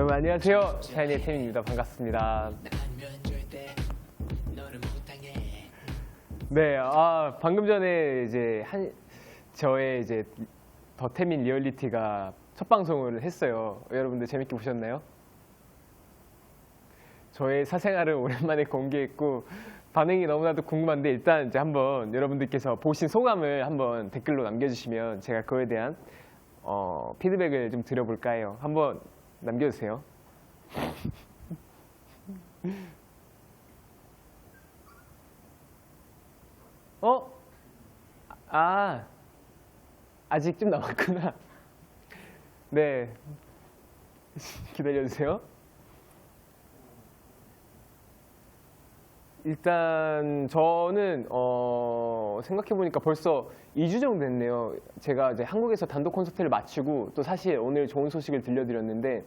여러분 안녕하세요. 샤이니의 태민입니다. 반갑습니다. 네, 방금 전에 이제 저의 이제 더 태민 리얼리티가 첫 방송을 했어요. 여러분들 재밌게 보셨나요? 저의 사생활을 오랜만에 공개했고 반응이 너무나도 궁금한데 일단 이제 한번 여러분들께서 보신 소감을 한번 댓글로 남겨주시면 제가 그거에 대한 피드백을 좀 드려볼까 해요. 한번 남겨주세요. 아직 좀 남았구나. 네, 기다려주세요. 일단 저는 생각해보니까 벌써 2주 정도 됐네요. 제가 이제 한국에서 단독 콘서트를 마치고 또 사실 오늘 좋은 소식을 들려드렸는데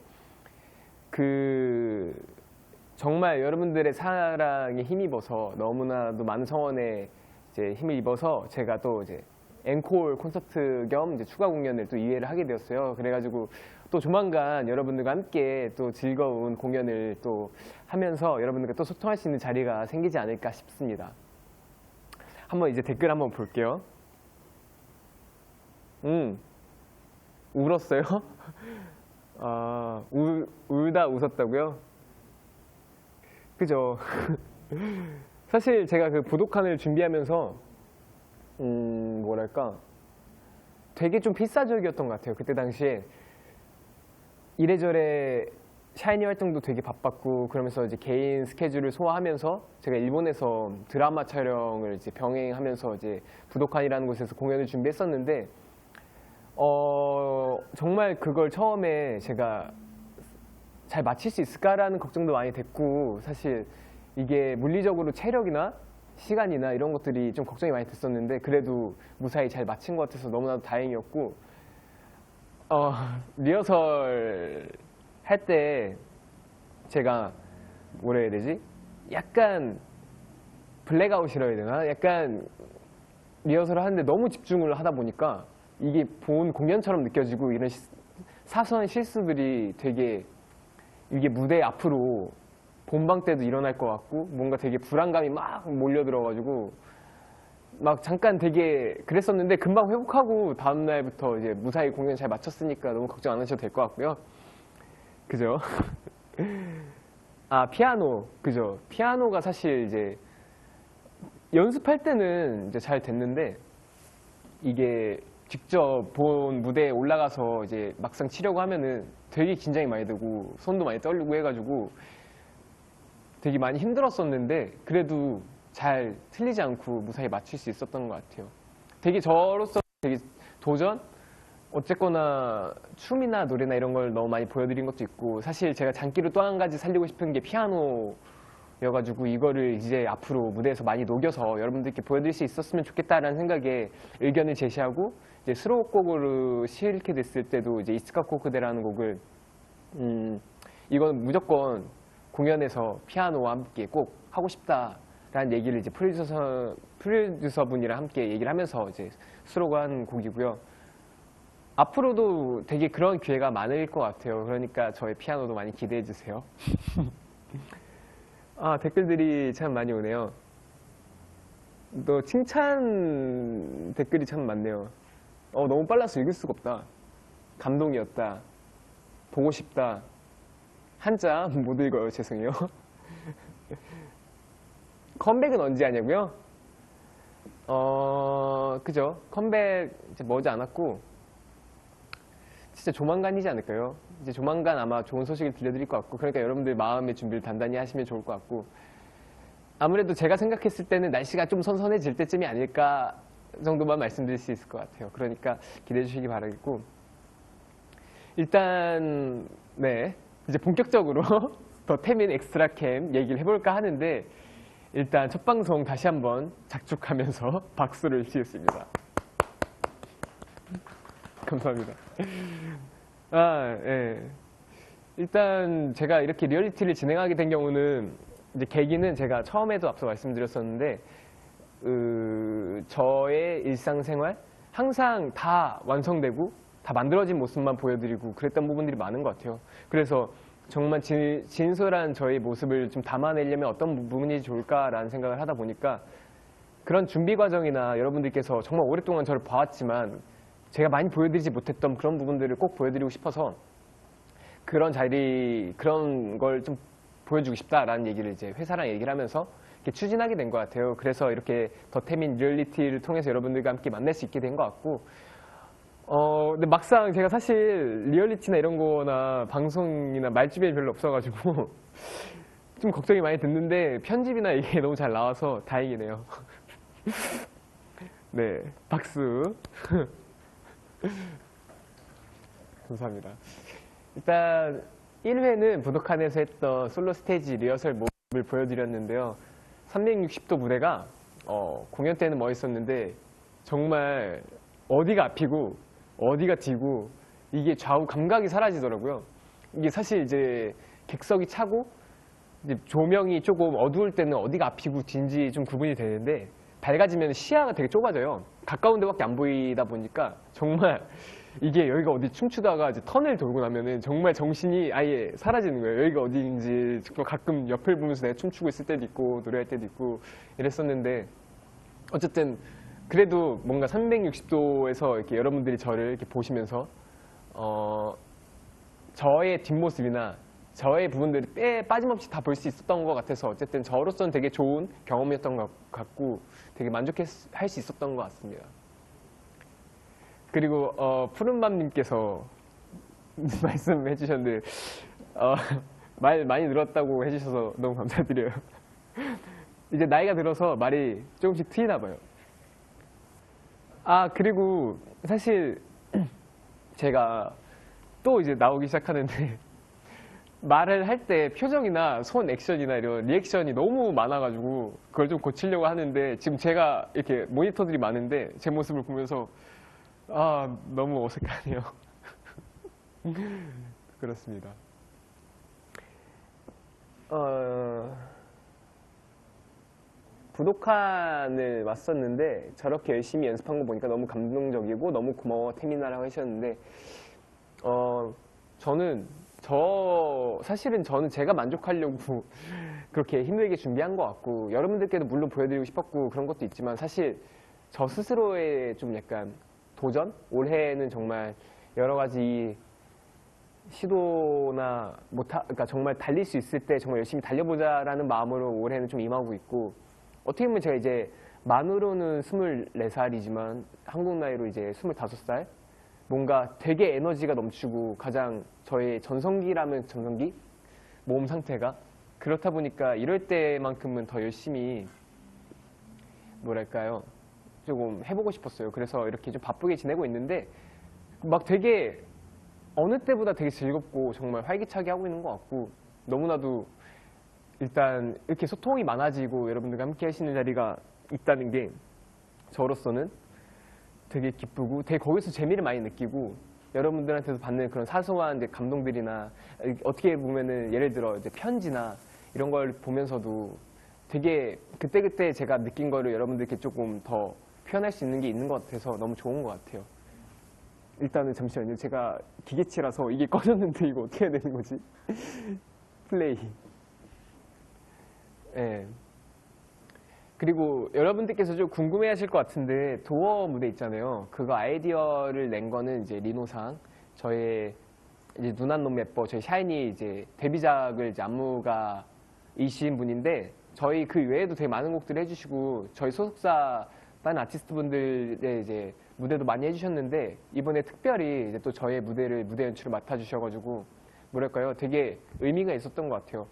정말 여러분들의 사랑에 힘입어서 너무나도 많은 성원에 이제 힘을 입어서 제가 또 이제 앵콜 콘서트 겸 이제 추가 공연을 또 2회를 하게 되었어요. 그래가지고 또 조만간 여러분들과 함께 또 즐거운 공연을 또 하면서 여러분들과 또 소통할 수 있는 자리가 생기지 않을까 싶습니다. 한번 이제 댓글 한번 볼게요. 울었어요? 울다 웃었다고요? 그죠? 사실 제가 그 부독한을 준비하면서 뭐랄까 되게 좀 필사적이었던 것 같아요. 그때 당시에 이래저래 샤이니 활동도 되게 바빴고 그러면서 이제 개인 스케줄을 소화하면서 제가 일본에서 드라마 촬영을 이제 병행하면서 이제 부독한이라는 곳에서 공연을 준비했었는데 정말 그걸 처음에 제가 잘 마칠 수 있을까라는 걱정도 많이 됐고 사실 이게 물리적으로 체력이나 시간이나 이런 것들이 좀 걱정이 많이 됐었는데 그래도 무사히 잘 마친 것 같아서 너무나도 다행이었고 리허설 할 때 제가 뭐라 해야 되지? 약간 블랙아웃이라 해야 되나? 약간 리허설을 하는데 너무 집중을 하다 보니까 이게 본 공연처럼 느껴지고 이런 사소한 실수들이 되게 이게 무대 앞으로 본방 때도 일어날 것 같고 뭔가 되게 불안감이 막 몰려들어가지고 막 잠깐 되게 그랬었는데 금방 회복하고 다음날부터 이제 무사히 공연 잘 마쳤으니까 너무 걱정 안 하셔도 될 것 같고요. 그죠? 피아노. 그죠? 피아노가 사실 이제 연습할 때는 이제 잘 됐는데 이게 직접 본 무대에 올라가서 이제 막상 치려고 하면은 되게 긴장이 많이 되고 손도 많이 떨리고 해가지고 되게 많이 힘들었었는데 그래도 잘 틀리지 않고 무사히 맞출 수 있었던 것 같아요. 되게 저로서 되게 도전? 어쨌거나 춤이나 노래나 이런 걸 너무 많이 보여드린 것도 있고 사실 제가 장기로 또 한 가지 살리고 싶은 게 피아노여가지고 이거를 이제 앞으로 무대에서 많이 녹여서 여러분들께 보여드릴 수 있었으면 좋겠다라는 생각에 의견을 제시하고 이제 수록곡으로 실게 됐을 때도 이제 이츠카 코크데라는 곡을 이건 무조건 공연에서 피아노와 함께 꼭 하고 싶다라는 얘기를 이제 프로듀서 분이랑 함께 얘기를 하면서 이제 수록을 한 곡이고요. 앞으로도 되게 그런 기회가 많을 것 같아요. 그러니까 저의 피아노도 많이 기대해 주세요. 댓글들이 참 많이 오네요. 또 칭찬 댓글이 참 많네요. 너무 빨라서 읽을 수가 없다. 감동이었다. 보고 싶다. 한자 못 읽어요. 죄송해요. 컴백은 언제 하냐고요? 그죠? 컴백 이제 머지 않았고 진짜 조만간이지 않을까요? 이제 조만간 아마 좋은 소식을 들려드릴 것 같고 그러니까 여러분들 마음의 준비를 단단히 하시면 좋을 것 같고 아무래도 제가 생각했을 때는 날씨가 좀 선선해질 때쯤이 아닐까 정도만 말씀드릴 수 있을 것 같아요. 그러니까 기대해 주시기 바라겠고 일단 네 이제 본격적으로 더 태민 엑스트라캠 얘기를 해볼까 하는데 일단 첫 방송 다시 한번 작축하면서 박수를 치겠습니다. 감사합니다. 예. 일단 제가 이렇게 리얼리티를 진행하게 된 경우는 이제 계기는 제가 처음에도 앞서 말씀드렸었는데 저의 일상생활 항상 다 완성되고 다 만들어진 모습만 보여드리고 그랬던 부분들이 많은 것 같아요. 그래서 정말 진솔한 저희 모습을 좀 담아내려면 어떤 부분이 좋을까라는 생각을 하다 보니까 그런 준비 과정이나 여러분들께서 정말 오랫동안 저를 봐왔지만 제가 많이 보여드리지 못했던 그런 부분들을 꼭 보여드리고 싶어서 그런 걸 좀 보여주고 싶다라는 얘기를 이제 회사랑 얘기를 하면서 이렇게 추진하게 된 것 같아요. 그래서 이렇게 더태민 리얼리티를 통해서 여러분들과 함께 만날 수 있게 된 것 같고, 근데 막상 제가 사실 리얼리티나 이런 거나 방송이나 말주변이 별로 없어가지고 좀 걱정이 많이 됐는데 편집이나 이게 너무 잘 나와서 다행이네요. 네, 박수. 감사합니다. 일단 1회는 부독한에서 했던 솔로 스테이지 리허설 모습을 보여드렸는데요. 360도 무대가 공연 때는 멋있었는데 정말 어디가 앞이고 어디가 뒤고 이게 좌우 감각이 사라지더라고요. 이게 사실 이제 객석이 차고 이제 조명이 조금 어두울 때는 어디가 앞이고 뒤인지 좀 구분이 되는데 밝아지면 시야가 되게 좁아져요. 가까운 데밖에 안 보이다 보니까 정말 이게 여기가 어디 춤추다가 이제 턴을 돌고 나면은 정말 정신이 아예 사라지는 거예요. 여기가 어디인지 가끔 옆을 보면서 내가 춤추고 있을 때도 있고 노래할 때도 있고 이랬었는데 어쨌든 그래도 뭔가 360도에서 이렇게 여러분들이 저를 이렇게 보시면서 저의 뒷모습이나 저의 부분들을 빠짐없이 다 볼 수 있었던 것 같아서 어쨌든 저로서는 되게 좋은 경험이었던 것 같고 되게 만족할 수 있었던 것 같습니다. 그리고 푸른밤님께서 말씀해 주셨는데 말 많이 늘었다고 해주셔서 너무 감사드려요. 이제 나이가 들어서 말이 조금씩 트이나 봐요. 그리고 사실 제가 또 이제 나오기 시작하는데 말을 할 때 표정이나 손 액션이나 이런 리액션이 너무 많아가지고 그걸 좀 고치려고 하는데 지금 제가 이렇게 모니터들이 많은데 제 모습을 보면서 너무 어색하네요. 그렇습니다. 부독한을 왔었는데 저렇게 열심히 연습한 거 보니까 너무 감동적이고 너무 고마워 태민아라고 하셨는데 사실은 저는 제가 만족하려고 그렇게 힘들게 준비한 것 같고 여러분들께도 물론 보여드리고 싶었고 그런 것도 있지만 사실 저 스스로의 좀 약간 도전? 올해는 정말 여러 가지 시도나 그러니까 정말 달릴 수 있을 때 정말 열심히 달려보자라는 마음으로 올해는 좀 임하고 있고 어떻게 보면 제가 이제 만으로는 24살이지만 한국 나이로 이제 25살? 뭔가 되게 에너지가 넘치고 가장 저의 전성기라면 전성기? 몸 상태가 그렇다 보니까 이럴 때만큼은 더 열심히 뭐랄까요 조금 해보고 싶었어요. 그래서 이렇게 좀 바쁘게 지내고 있는데 막 되게 어느 때보다 되게 즐겁고 정말 활기차게 하고 있는 것 같고 너무나도 일단 이렇게 소통이 많아지고 여러분들과 함께 하시는 자리가 있다는 게 저로서는 되게 기쁘고 되게 거기서 재미를 많이 느끼고 여러분들한테서 받는 그런 사소한 이제 감동들이나 어떻게 보면은 예를 들어 이제 편지나 이런 걸 보면서도 되게 그때그때 제가 느낀 거를 여러분들께 조금 더 표현할 수 있는 게 있는 것 같아서 너무 좋은 것 같아요. 일단은 잠시만요. 제가 기계치라서 이게 꺼졌는데 이거 어떻게 해야 되는 거지? 플레이. 네. 그리고 여러분들께서 좀 궁금해 하실 것 같은데 도어 무대 있잖아요. 그거 아이디어를 낸 거는 이제 리노상 저의 이제 누난 놈 예뻐 저희 샤이니 이제 데뷔작을 이제 안무가이신 분인데 저희 그 외에도 되게 많은 곡들을 해주시고 저희 소속사 다른 아티스트 분들의 이제 무대도 많이 해주셨는데 이번에 특별히 이제 또 저의 무대 연출을 맡아주셔가지고 뭐랄까요 되게 의미가 있었던 것 같아요.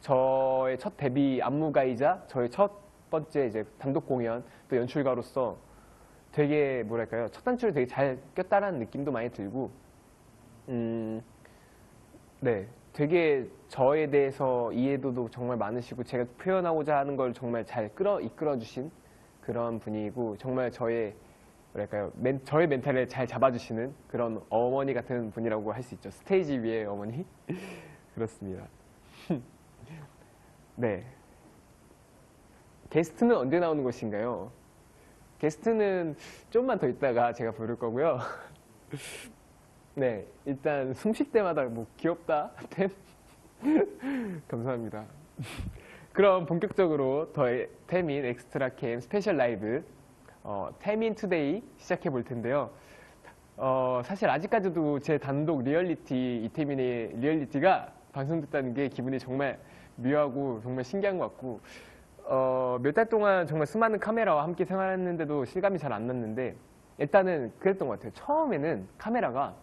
저의 첫 데뷔 안무가이자 저의 첫 번째 이제 단독 공연 또 연출가로서 되게 뭐랄까요 첫 단추를 되게 잘 꼈다라는 느낌도 많이 들고 네 되게 저에 대해서 이해도도 정말 많으시고 제가 표현하고자 하는 걸 정말 잘 이끌어 주신 그런 분이고 정말 저의 뭐랄까요 저의 멘탈을 잘 잡아주시는 그런 어머니 같은 분이라고 할 수 있죠. 스테이지 위의 어머니. 그렇습니다. 네. 게스트는 언제 나오는 것인가요? 게스트는 좀만 더 있다가 제가 부를 거고요. 네, 일단 숨 쉴 때마다 뭐 귀엽다, 템 감사합니다. 그럼 본격적으로 더 태민 엑스트라 캠 스페셜 라이브 태민 투데이 시작해 볼 텐데요. 사실 아직까지도 제 단독 리얼리티 이태민의 리얼리티가 방송됐다는 게 기분이 정말 묘하고 정말 신기한 것 같고 몇 달 동안 정말 수많은 카메라와 함께 생활했는데도 실감이 잘 안 났는데 일단은 그랬던 것 같아요. 처음에는 카메라가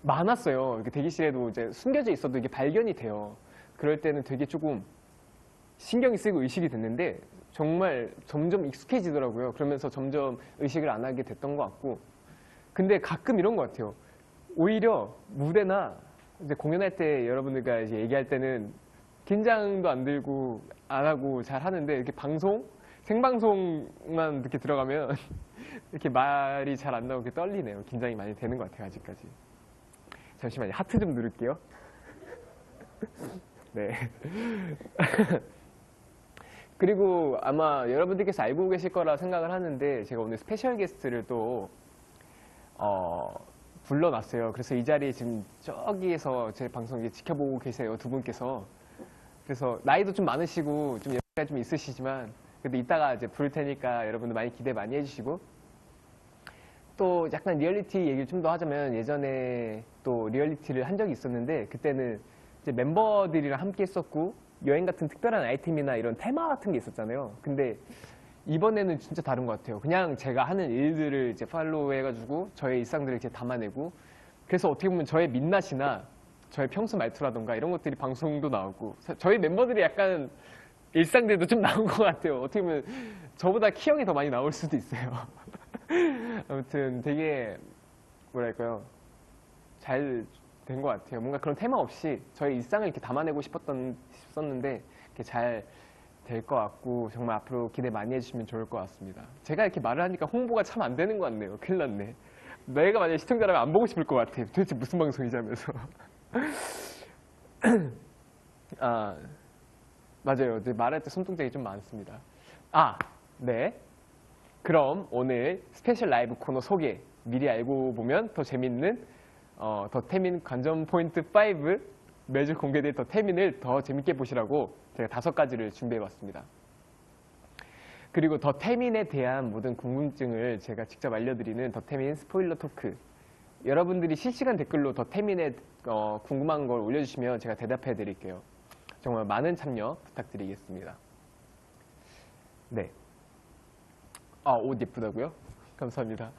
많았어요. 이렇게 대기실에도 이제 숨겨져 있어도 이게 발견이 돼요. 그럴 때는 되게 조금 신경이 쓰이고 의식이 됐는데 정말 점점 익숙해지더라고요. 그러면서 점점 의식을 안 하게 됐던 것 같고 근데 가끔 이런 것 같아요. 오히려 무대나 이제 공연할 때 여러분들과 이제 얘기할 때는 긴장도 안 들고 안 하고 잘 하는데 이렇게 생방송만 이렇게 들어가면 이렇게 말이 잘 안 나오게 떨리네요. 긴장이 많이 되는 것 같아요. 아직까지. 잠시만요. 하트 좀 누를게요. 네. 그리고 아마 여러분들께서 알고 계실 거라 생각을 하는데 제가 오늘 스페셜 게스트를 또 불러놨어요. 그래서 이 자리에 지금 저기에서 제 방송 지켜보고 계세요. 두 분께서. 그래서 나이도 좀 많으시고 좀 연세가 좀 있으시지만 그래도 이따가 이제 부를 테니까 여러분들 많이 기대 많이 해주시고 또 약간 리얼리티 얘기를 좀 더 하자면 예전에 또 리얼리티를 한 적이 있었는데 그때는 이제 멤버들이랑 함께 했었고 여행 같은 특별한 아이템이나 이런 테마 같은 게 있었잖아요. 근데 이번에는 진짜 다른 것 같아요. 그냥 제가 하는 일들을 이제 팔로우 해가지고 저의 일상들을 이제 담아내고 그래서 어떻게 보면 저의 민낯이나 저의 평소 말투라던가 이런 것들이 방송도 나오고 저희 멤버들이 약간 일상들도 좀 나온 것 같아요. 어떻게 보면 저보다 키형이 더 많이 나올 수도 있어요. 아무튼 되게 뭐랄까요 잘 된 것 같아요. 뭔가 그런 테마 없이 저희 일상을 이렇게 담아내고 싶었는데 이렇게 잘 될 것 같고 정말 앞으로 기대 많이 해주시면 좋을 것 같습니다. 제가 이렇게 말을 하니까 홍보가 참 안 되는 것 같네요. 큰일 났네. 내가 만약에 시청자라면 안 보고 싶을 것 같아. 도대체 무슨 방송이지 하면서. 아, 맞아요. 말할 때 손동작이 좀 많습니다. 네. 그럼 오늘 스페셜 라이브 코너 소개 미리 알고 보면 더 재밌는 더 태민 관전 포인트 5 매주 공개될 더 태민을 더 재밌게 보시라고 제가 5가지를 준비해봤습니다. 그리고 더 태민에 대한 모든 궁금증을 제가 직접 알려드리는 더 태민 스포일러 토크 여러분들이 실시간 댓글로 더 태민에 궁금한 걸 올려주시면 제가 대답해 드릴게요. 정말 많은 참여 부탁드리겠습니다. 네. 옷 예쁘다고요? 감사합니다.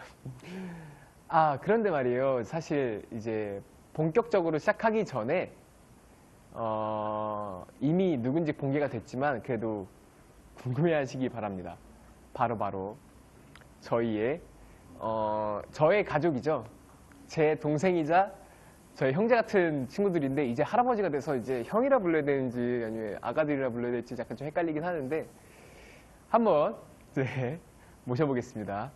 그런데 말이에요. 사실 이제 본격적으로 시작하기 전에 이미 누군지 공개가 됐지만 그래도 궁금해하시기 바랍니다. 바로 저의 가족이죠. 제 동생이자 저희 형제 같은 친구들인데 이제 할아버지가 돼서 이제 형이라 불러야 되는지 아니면 아가들이라 불러야 될지 약간 좀 헷갈리긴 하는데 한번 모셔보겠습니다.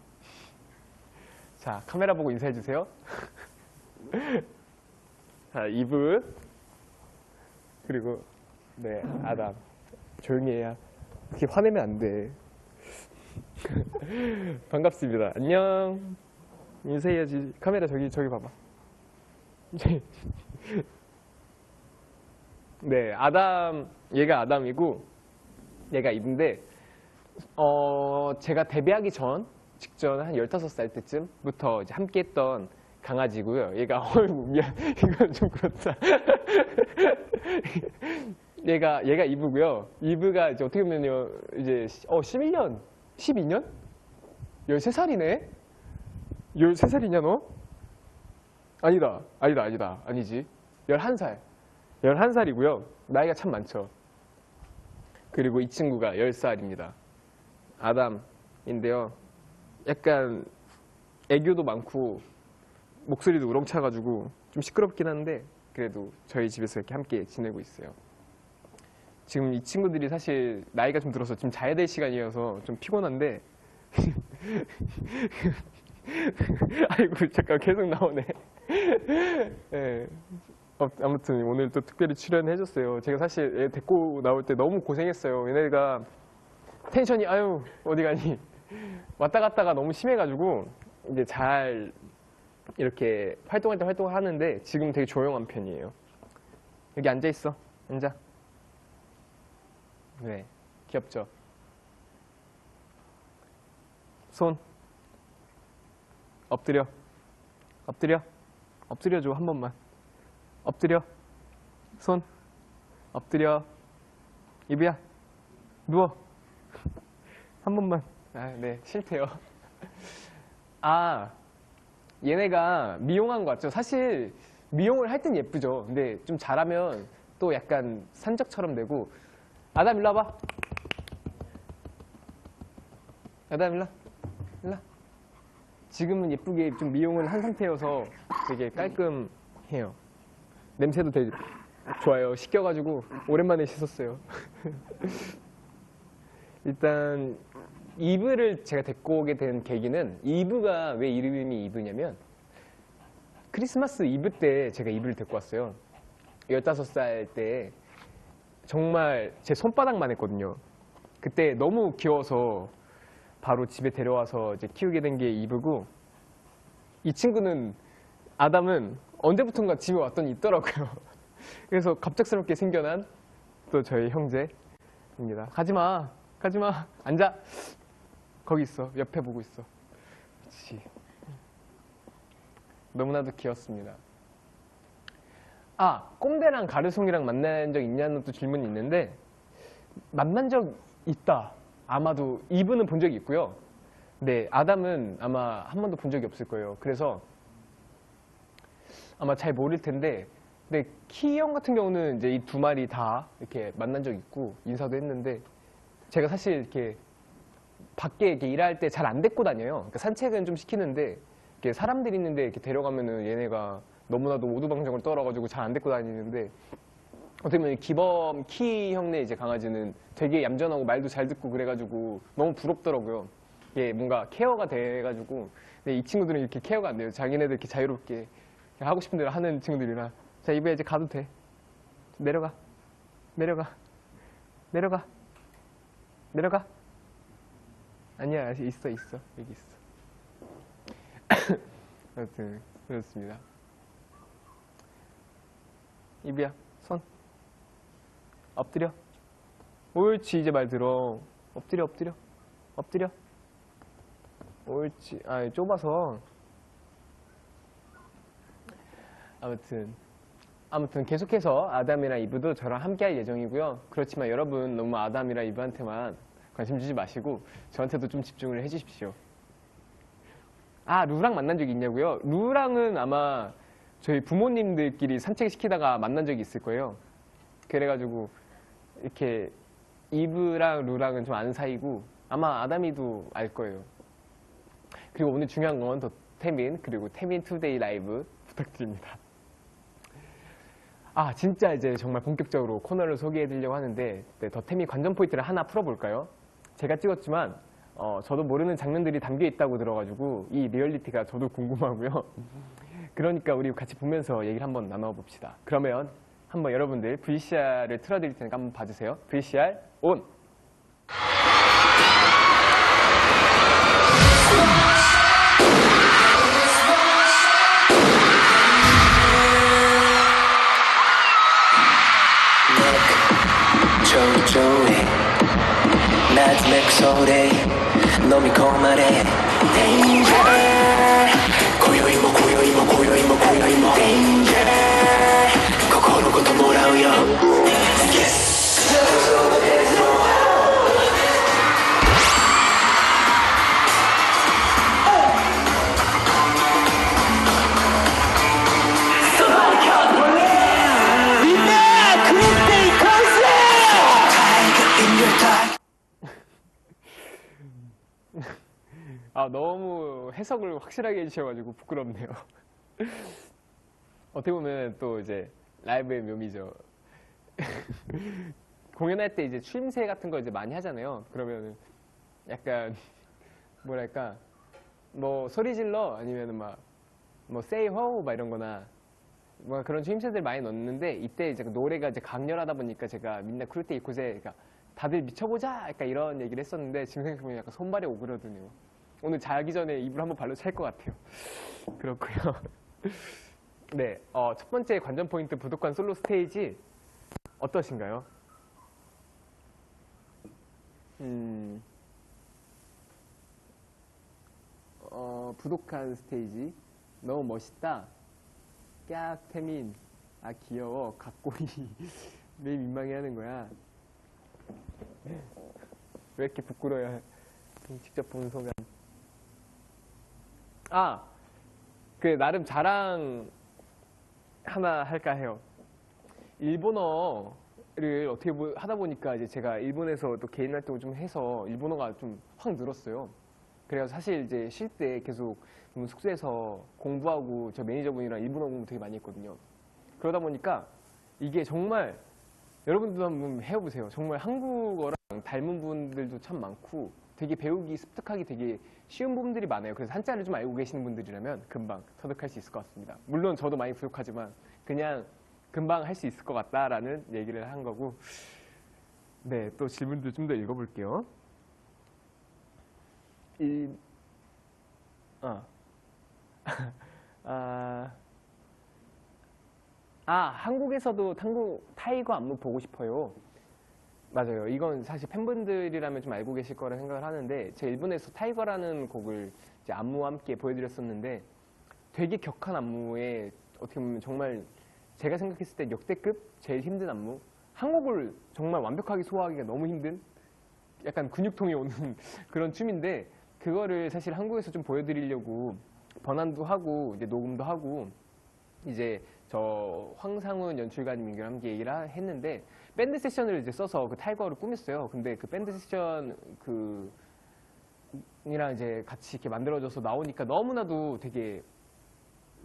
자, 카메라 보고 인사해 주세요. 자, 이브 그리고 아담. 조용히 해야. 그렇게 화내면 안 돼. 반갑습니다. 안녕. 인사해야지. 카메라 저기 봐봐. 네, 얘가 아담이고 얘가 이브인데 제가 데뷔하기 직전 한 15살 때쯤부터 이제 함께 했던 강아지고요. 얘가 미안. 이건 좀 그렇다. 얘가 이브고요. 이브가 이제 어떻게 보면요. 이제 11년, 12년? 13살이네? 13살이냐 너? 아니다. 아니지. 11살. 11살이고요. 나이가 참 많죠. 그리고 이 친구가 10살입니다. 아담인데요. 약간 애교도 많고 목소리도 우렁차가지고 좀 시끄럽긴 한데 그래도 저희 집에서 이렇게 함께 지내고 있어요. 지금 이 친구들이 사실 나이가 좀 들어서 지금 자야 될 시간이어서 좀 피곤한데 아이고 잠깐 계속 나오네. 네. 아무튼 오늘 또 특별히 출연해줬어요. 제가 사실 얘 데리고 나올 때 너무 고생했어요. 얘네가 텐션이 어디 가니 왔다 갔다가 너무 심해가지고 이제 잘 이렇게 활동할 때 활동을 하는데 지금 되게 조용한 편이에요. 여기 앉아 있어. 앉아. 네, 귀엽죠? 손 엎드려. 엎드려. 엎드려줘 한 번만. 엎드려. 손 엎드려. 이브야 누워. 한 번만. 아, 네, 싫대요. 아, 얘네가 미용한 것 같죠? 사실 미용을 할 땐 예쁘죠. 근데 좀 잘하면 또 약간 산적처럼 되고. 아담 일로 와봐. 아담 일로 와. 지금은 예쁘게 좀 미용을 한 상태여서 되게 깔끔해요. 냄새도 되게 좋아요. 씻겨가지고 오랜만에 씻었어요. 일단 이브를 제가 데리고 오게 된 계기는, 이브가 왜 이름이 이브냐면 크리스마스 이브 때 제가 이브를 데리고 왔어요. 15살 때 정말 제 손바닥만 했거든요. 그때 너무 귀여워서 바로 집에 데려와서 이제 키우게 된 게 이브고, 이 친구는, 아담은 언제부턴가 집에 왔더니 있더라고요. 그래서 갑작스럽게 생겨난 또 저희 형제입니다. 가지마, 가지마, 앉아. 거기 있어. 옆에 보고 있어. 그렇지. 너무나도 귀엽습니다. 아, 꼼대랑 가르송이랑 만난 적 있냐는 또 질문이 있는데, 만난 적 있다. 아마도 이브는 본 적이 있고요. 네, 아담은 아마 한 번도 본 적이 없을 거예요. 그래서 아마 잘 모를 텐데, 근데 키 형 같은 경우는 이제 이 두 마리 다 이렇게 만난 적 있고 인사도 했는데, 제가 사실 이렇게 밖에 이렇게 일할 때 잘 안 데리고 다녀요. 그러니까 산책은 좀 시키는데, 이렇게 사람들 있는데 이렇게 데려가면은 얘네가 너무나도 오두방정을 떨어가지고 잘 안 데리고 다니는데, 어떻게 보면 기범 키 형네 이제 강아지는 되게 얌전하고 말도 잘 듣고 그래가지고 너무 부럽더라고요. 이게 뭔가 케어가 돼가지고. 근데 이 친구들은 이렇게 케어가 안 돼요. 자기네들 이렇게 자유롭게 하고 싶은 대로 하는 친구들이라. 자, 이브야 이제 가도 돼. 내려가. 내려가. 내려가. 내려가. 아니야, 있어. 여기 있어. 아무튼 그렇습니다. 이브야, 손 엎드려. 옳지. 이제 말 들어. 엎드려. 엎드려. 옳지. 아, 좁아서. 아무튼 계속해서 아담이랑 이브도 저랑 함께 할 예정이고요. 그렇지만 여러분 너무 아담이랑 이브한테만 관심 주지 마시고 저한테도 좀 집중을 해주십시오. 아, 루랑 만난 적이 있냐고요? 루랑은 아마 저희 부모님들끼리 산책시키다가 만난 적이 있을 거예요. 그래가지고 이렇게 이브랑 루랑은 좀 아는 사이고, 아마 아담이도 알 거예요. 그리고 오늘 중요한 건 더 태민, 그리고 태민 투데이 라이브 부탁드립니다. 아, 진짜 이제 정말 본격적으로 코너를 소개해드리려고 하는데, 네, 더 태민 관전 포인트를 하나 풀어볼까요? 제가 찍었지만 저도 모르는 장면들이 담겨 있다고 들어가지고 이 리얼리티가 저도 궁금하고요. 그러니까 우리 같이 보면서 얘기를 한번 나눠봅시다. 그러면 한번 여러분들 VCR을 틀어드릴 테니까 한번 봐주세요. VCR 온! 조조해 마지막 소리 놈이 고말해 Danger 고요히 뭐 Danger 거꾸로 또 몰아오요 Yes 아, 너무 해석을 확실하게 해주셔가지고 부끄럽네요. 어떻게 보면 또 이제 라이브의 묘미죠. 공연할 때 이제 추임새 같은 거 이제 많이 하잖아요. 그러면 약간 뭐랄까, 뭐 소리 질러 아니면 뭐 say ho 막 이런 거나 뭐 그런 추임새들 많이 넣는데, 이때 이제 노래가 이제 강렬하다 보니까 제가 민나 크루테 이코제, 그러니까 다들 미쳐보자 약간 이런 얘기를 했었는데, 지금 생각해보면 약간 손발이 오그러드네요. 오늘 자기 전에 이불 한번 발로 찰 것 같아요. 그렇고요. 네, 첫 번째 관전 포인트 부독한 솔로 스테이지. 어떠신가요? 부족한 스테이지. 너무 멋있다. 깍, 태민. 아, 귀여워. 각고이. 매일 민망해하는 거야. 왜 이렇게 부끄러워요? 직접 본 소감. 아, 그 나름 자랑 하나 할까 해요. 일본어를 어떻게 하다 보니까 이제 제가 일본에서 또 개인 활동을 좀 해서 일본어가 좀 확 늘었어요. 그래서 사실 이제 쉴 때 계속 숙소에서 공부하고 저 매니저분이랑 일본어 공부 되게 많이 했거든요. 그러다 보니까 이게 정말 여러분들도 한번 해보세요. 정말 한국어랑 닮은 분들도 참 많고 되게 배우기 습득하기 되게 쉬운 부분들이 많아요. 그래서 한자를 좀 알고 계시는 분들이라면 금방 터득할 수 있을 것 같습니다. 물론 저도 많이 부족하지만 그냥 금방 할 수 있을 것 같다라는 얘기를 한 거고. 네, 또 질문도 좀 더 읽어볼게요. 한국에서도 타이거 안무 보고 싶어요. 맞아요. 이건 사실 팬분들이라면 좀 알고 계실 거라 생각을 하는데, 제가 일본에서 타이거라는 곡을 이제 안무와 함께 보여드렸었는데, 되게 격한 안무에 어떻게 보면 정말 제가 생각했을 때 역대급 제일 힘든 안무, 한 곡을 정말 완벽하게 소화하기가 너무 힘든 약간 근육통이 오는 그런 춤인데, 그거를 사실 한국에서 좀 보여드리려고 번안도 하고 이제 녹음도 하고 이제 저 황상훈 연출가님과 함께 얘기를 했는데, 밴드 세션을 이제 써서 그 타이거를 꾸몄어요. 근데 그 밴드 세션 이랑 이제 같이 이렇게 만들어져서 나오니까 너무나도 되게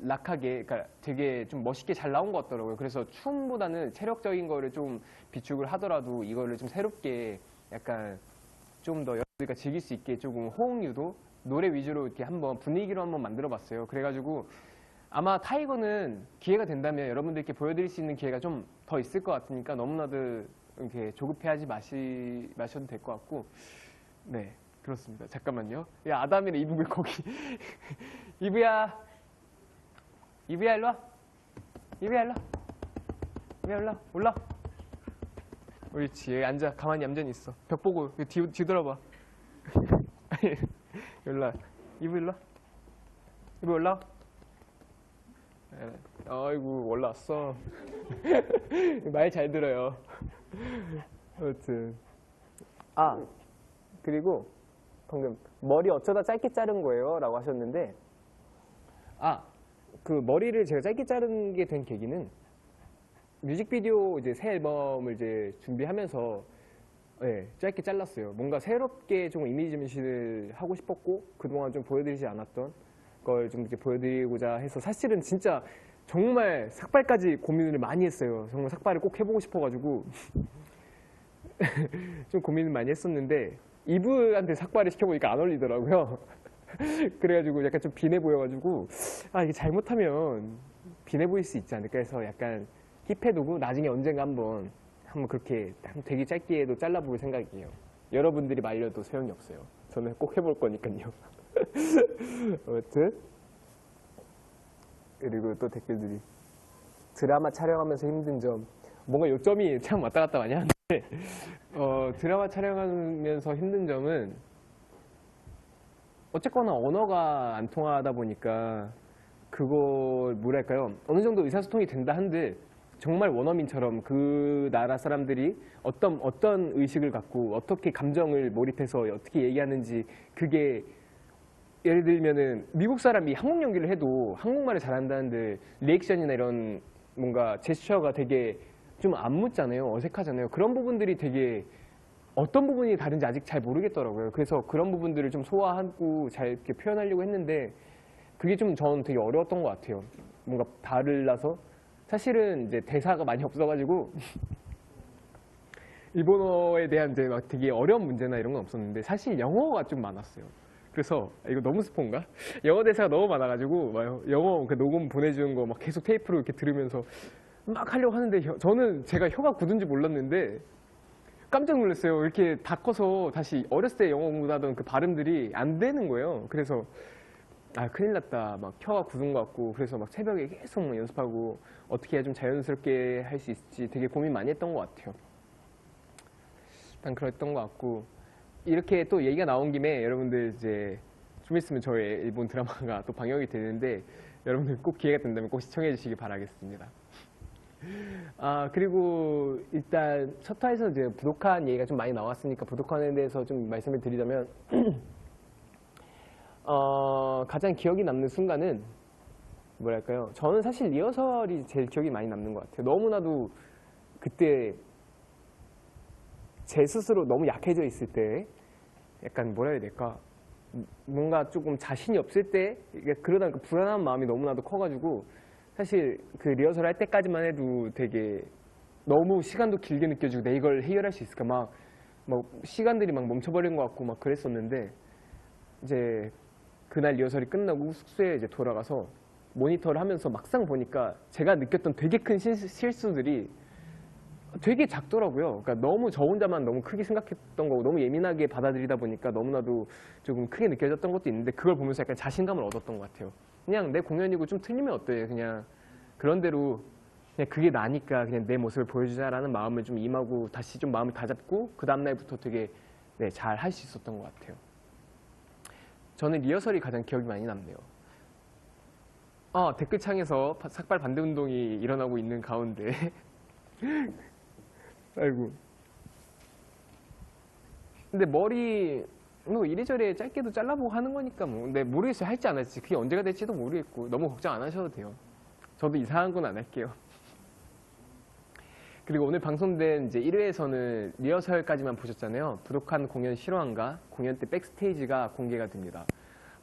락하게, 그러니까 되게 좀 멋있게 잘 나온 것 같더라고요. 그래서 춤보다는 체력적인 거를 좀 비축을 하더라도 이거를 좀 새롭게 약간 좀 더 여러분들과 즐길 수 있게 조금 호응 유도, 노래 위주로 이렇게 한번 분위기로 한번 만들어 봤어요. 그래가지고 아마 타이거는 기회가 된다면 여러분들께 보여드릴 수 있는 기회가 좀 더 있을 것 같으니까 너무나도 이렇게 조급해하지 마셔도 될 것 같고. 네, 그렇습니다. 잠깐만요. 야, 아담이네. 이브 왜 거기. 이브야 일로 와. 이브야 일로 와. 이브야 일로 와. 올라. 옳지. 여기 앉아. 가만히 얌전히 있어. 벽 보고 뒤돌아봐. 일로 와. 이브 일로 와. 이브 올라와. 아이고, 올라왔어. 말 잘 들어요. 아무튼. 그리고 방금 머리 어쩌다 짧게 자른 거예요? 라고 하셨는데, 그 머리를 제가 짧게 자른 게 된 계기는 뮤직비디오 이제 새 앨범을 이제 준비하면서 짧게 잘랐어요. 뭔가 새롭게 좀 이미지 변신을 하고 싶었고, 그동안 좀 보여드리지 않았던 걸 좀 이렇게 보여드리고자 해서, 사실은 진짜 정말 삭발까지 고민을 많이 했어요. 정말 삭발을 꼭 해보고 싶어가지고 좀 고민을 많이 했었는데, 이브한테 삭발을 시켜보니까 안 어울리더라고요. 그래가지고 약간 좀 빈해 보여가지고, 이게 잘못하면 빈해 보일 수 있지 않을까 해서 약간 힙해두고 나중에 언젠가 한번 그렇게 되게 짧게도 잘라볼 생각이에요. 여러분들이 말려도 소용이 없어요. 저는 꼭 해볼 거니까요. 아무튼. 그리고 또 댓글들이, 드라마 촬영하면서 힘든 점, 뭔가 요점이 참 왔다 갔다 많이 하는데, 드라마 촬영하면서 힘든 점은 어쨌거나 언어가 안 통하다 보니까 그걸 뭐랄까요, 어느 정도 의사소통이 된다 한들 정말 원어민처럼 그 나라 사람들이 어떤 의식을 갖고 어떻게 감정을 몰입해서 어떻게 얘기하는지, 그게 예를 들면은 미국 사람이 한국 연기를 해도 한국말을 잘한다는데 리액션이나 이런 뭔가 제스처가 되게 좀 안 묻잖아요. 어색하잖아요. 그런 부분들이 되게 어떤 부분이 다른지 아직 잘 모르겠더라고요. 그래서 그런 부분들을 좀 소화하고 잘 이렇게 표현하려고 했는데, 그게 좀 저는 되게 어려웠던 것 같아요. 뭔가 달라서. 사실은 이제 대사가 많이 없어가지고 일본어에 대한 이제 막 되게 어려운 문제나 이런 건 없었는데, 사실 영어가 좀 많았어요. 그래서 이거 너무 스폰가? 영어 대사가 너무 많아가지고 막 영어 그 녹음 보내주는 거 막 계속 테이프로 이렇게 들으면서 막 하려고 하는데, 저는 제가 혀가 굳은지 몰랐는데 깜짝 놀랐어요. 이렇게 다 커서 다시 어렸을 때 영어 공부하던 그 발음들이 안 되는 거예요. 그래서 아 큰일 났다 막 혀가 굳은 것 같고 그래서 막 새벽에 계속 막 연습하고 어떻게 해야 좀 자연스럽게 할 수 있을지 되게 고민 많이 했던 것 같아요. 일단 그랬던 것 같고 이렇게 또 얘기가 나온 김에 여러분들 이제 좀 있으면 저의 일본 드라마가 또 방영이 되는데 여러분들 꼭 기회가 된다면 꼭 시청해 주시기 바라겠습니다. 아 그리고 일단 첫 화에서 이제 부도칸 얘기가 좀 많이 나왔으니까 부도칸에 대해서 좀 말씀을 드리자면 가장 기억이 남는 순간은 뭐랄까요? 저는 사실 리허설이 제일 기억이 많이 남는 것 같아요. 너무나도 그때 제 스스로 너무 약해져 있을 때 약간 뭐라 해야 될까? 뭔가 조금 자신이 없을 때 그러다 그 불안한 마음이 너무나도 커가지고 사실 그 리허설 할 때까지만 해도 되게 너무 시간도 길게 느껴지고 내 이걸 해결할 수 있을까 막 시간들이 막 멈춰버린 것 같고 막 그랬었는데 이제 그날 리허설이 끝나고 숙소에 이제 돌아가서 모니터를 하면서 막상 보니까 제가 느꼈던 되게 큰 실수들이 되게 작더라고요. 그러니까 너무 저 혼자만 너무 크게 생각했던 거고 너무 예민하게 받아들이다 보니까 너무나도 조금 크게 느껴졌던 것도 있는데 그걸 보면서 약간 자신감을 얻었던 것 같아요. 그냥 내 공연이고 좀 틀리면 어때? 그냥 그런 대로 그냥 그게 나니까 그냥 내 모습을 보여주자라는 마음을 좀 임하고 다시 좀 마음을 다잡고 그 다음날부터 되게 잘 할 수 있었던 것 같아요. 저는 리허설이 가장 기억이 많이 남네요. 댓글창에서 삭발 반대 운동이 일어나고 있는 가운데 아이고. 근데 머리 뭐 이래저래 짧게도 잘라보고 하는 거니까 뭐. 근데 모르겠어요. 할지 안 할지. 그게 언제가 될지도 모르겠고 너무 걱정 안 하셔도 돼요. 저도 이상한 건 안 할게요. 그리고 오늘 방송된 이제 1회에서는 리허설까지만 보셨잖아요. 부독한 공연 실화인가 공연 때 백스테이지가 공개가 됩니다.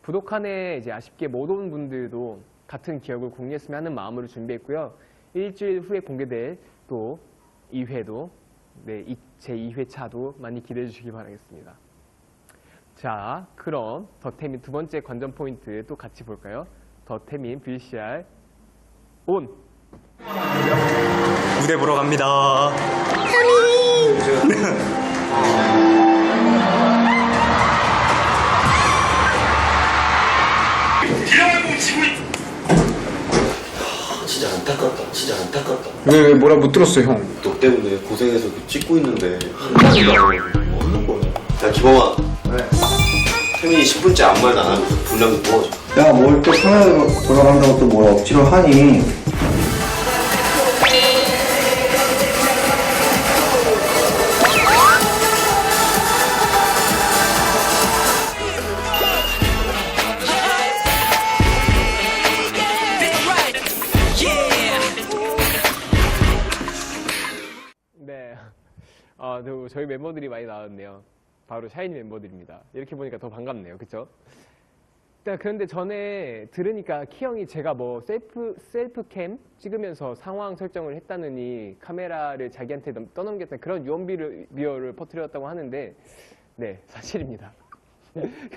부독한에 이제 아쉽게 못 온 분들도 같은 기억을 공유했으면 하는 마음으로 준비했고요. 일주일 후에 공개될 또 2회도 제 2회차도 많이 기대해 주시기 바라겠습니다. 자, 그럼 더태민 두 번째 관전 포인트 또 같이 볼까요? 더태민 VCR 온! 무대 보러 갑니다. 진짜 안타깝다. 진짜 안타깝다. 왜 뭐라 못 들었어 형? 너 때문에 고생해서 찍고 있는데 한 번도 안 하고 뭐 하는 거야? 야 기범아. 네. 태민이 10분째 아무 말도 안 하고 분량도 부어줘. 야, 뭘 또 카메라 돌아간다고 또 뭘 억지로 하니? 네. 저희 멤버들이 많이 나왔네요. 바로 샤이니 멤버들입니다. 이렇게 보니까 더 반갑네요. 그쵸? 그런데 전에 들으니까 키형이 제가 뭐 셀프캠 찍으면서 상황 설정을 했다느니 카메라를 자기한테 떠넘겼다 그런 유언비어를 퍼뜨렸다고 하는데 네, 사실입니다.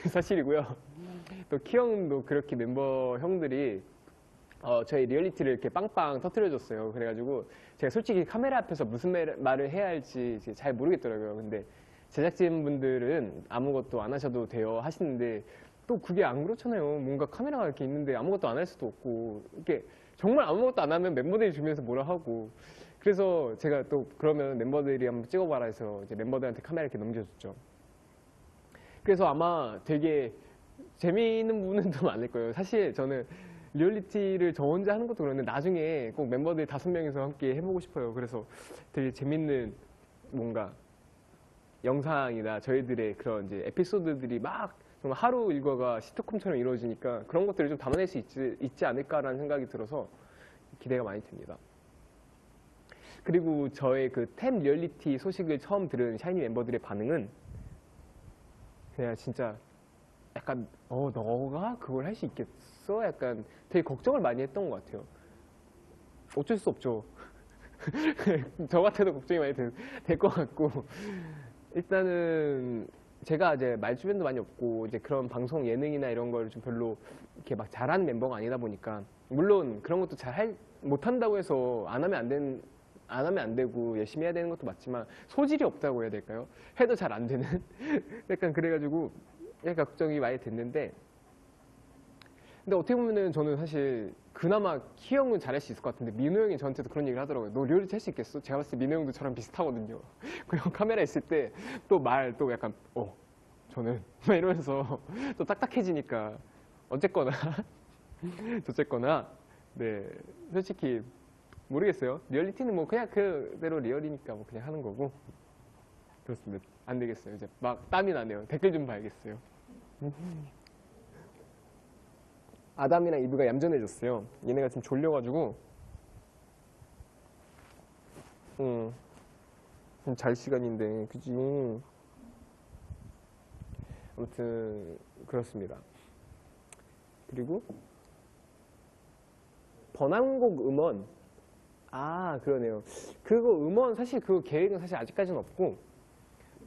사실이고요. 또 키형도 그렇게 멤버 형들이 저희 리얼리티를 이렇게 빵빵 터뜨려줬어요. 그래가지고 제가 솔직히 카메라 앞에서 무슨 말을 해야 할지 잘 모르겠더라고요. 근데 제작진분들은 아무것도 안 하셔도 돼요 하시는데 또 그게 안 그렇잖아요. 뭔가 카메라가 이렇게 있는데 아무것도 안 할 수도 없고 이렇게 정말 아무것도 안 하면 멤버들이 주면서 뭐라 하고 그래서 제가 또 그러면 멤버들이 한번 찍어봐라 해서 이제 멤버들한테 카메라 이렇게 넘겨줬죠. 그래서 아마 되게 재미있는 부분은 더 많을 거예요. 사실 저는 리얼리티를 저 혼자 하는 것도 그런데 나중에 꼭 멤버들 5명이서 함께 해보고 싶어요. 그래서 되게 재밌는 뭔가 영상이나 저희들의 그런 이제 에피소드들이 막 정말 하루 일과가 시트콤처럼 이루어지니까 그런 것들을 좀 담아낼 수 있지 않을까라는 생각이 들어서 기대가 많이 됩니다. 그리고 저의 그 템 리얼리티 소식을 처음 들은 샤이니 멤버들의 반응은 그냥 진짜 약간 너가 그걸 할 수 있겠어? 약간 되게 걱정을 많이 했던 것 같아요. 어쩔 수 없죠. 저 같아도 걱정이 많이 될 것 같고 일단은 제가 이제 말주변도 많이 없고 이제 그런 방송 예능이나 이런 걸 좀 별로 이렇게 막 잘하는 멤버가 아니다 보니까 물론 그런 것도 잘 못한다고 해서 안 하면 안 되고 열심히 해야 되는 것도 맞지만 소질이 없다고 해야 될까요? 해도 잘 안 되는 약간 그래가지고 약간 걱정이 많이 됐는데 근데 어떻게 보면은 저는 사실 그나마 키 형은 잘할 수 있을 것 같은데 민호 형이 저한테도 그런 얘기를 하더라고요. 너 리얼리티 할 수 있겠어? 제가 봤을 때 민호 형도 저랑 비슷하거든요. 그리고 카메라 있을 때 또 또 약간 저는 막 이러면서 또 딱딱해지니까 어쨌거나 저쨌거나 네 솔직히 모르겠어요. 리얼리티는 뭐 그냥 그대로 리얼이니까 뭐 그냥 하는 거고 그렇습니다. 안 되겠어요. 이제 막 땀이 나네요. 댓글 좀 봐야겠어요. 아담이랑 이브가 얌전해졌어요. 얘네가 지금 졸려가지고 지금 잘 시간인데 그지? 아무튼 그렇습니다. 그리고 번안곡 음원 그러네요. 그거 음원 사실 그 계획은 사실 아직까지는 없고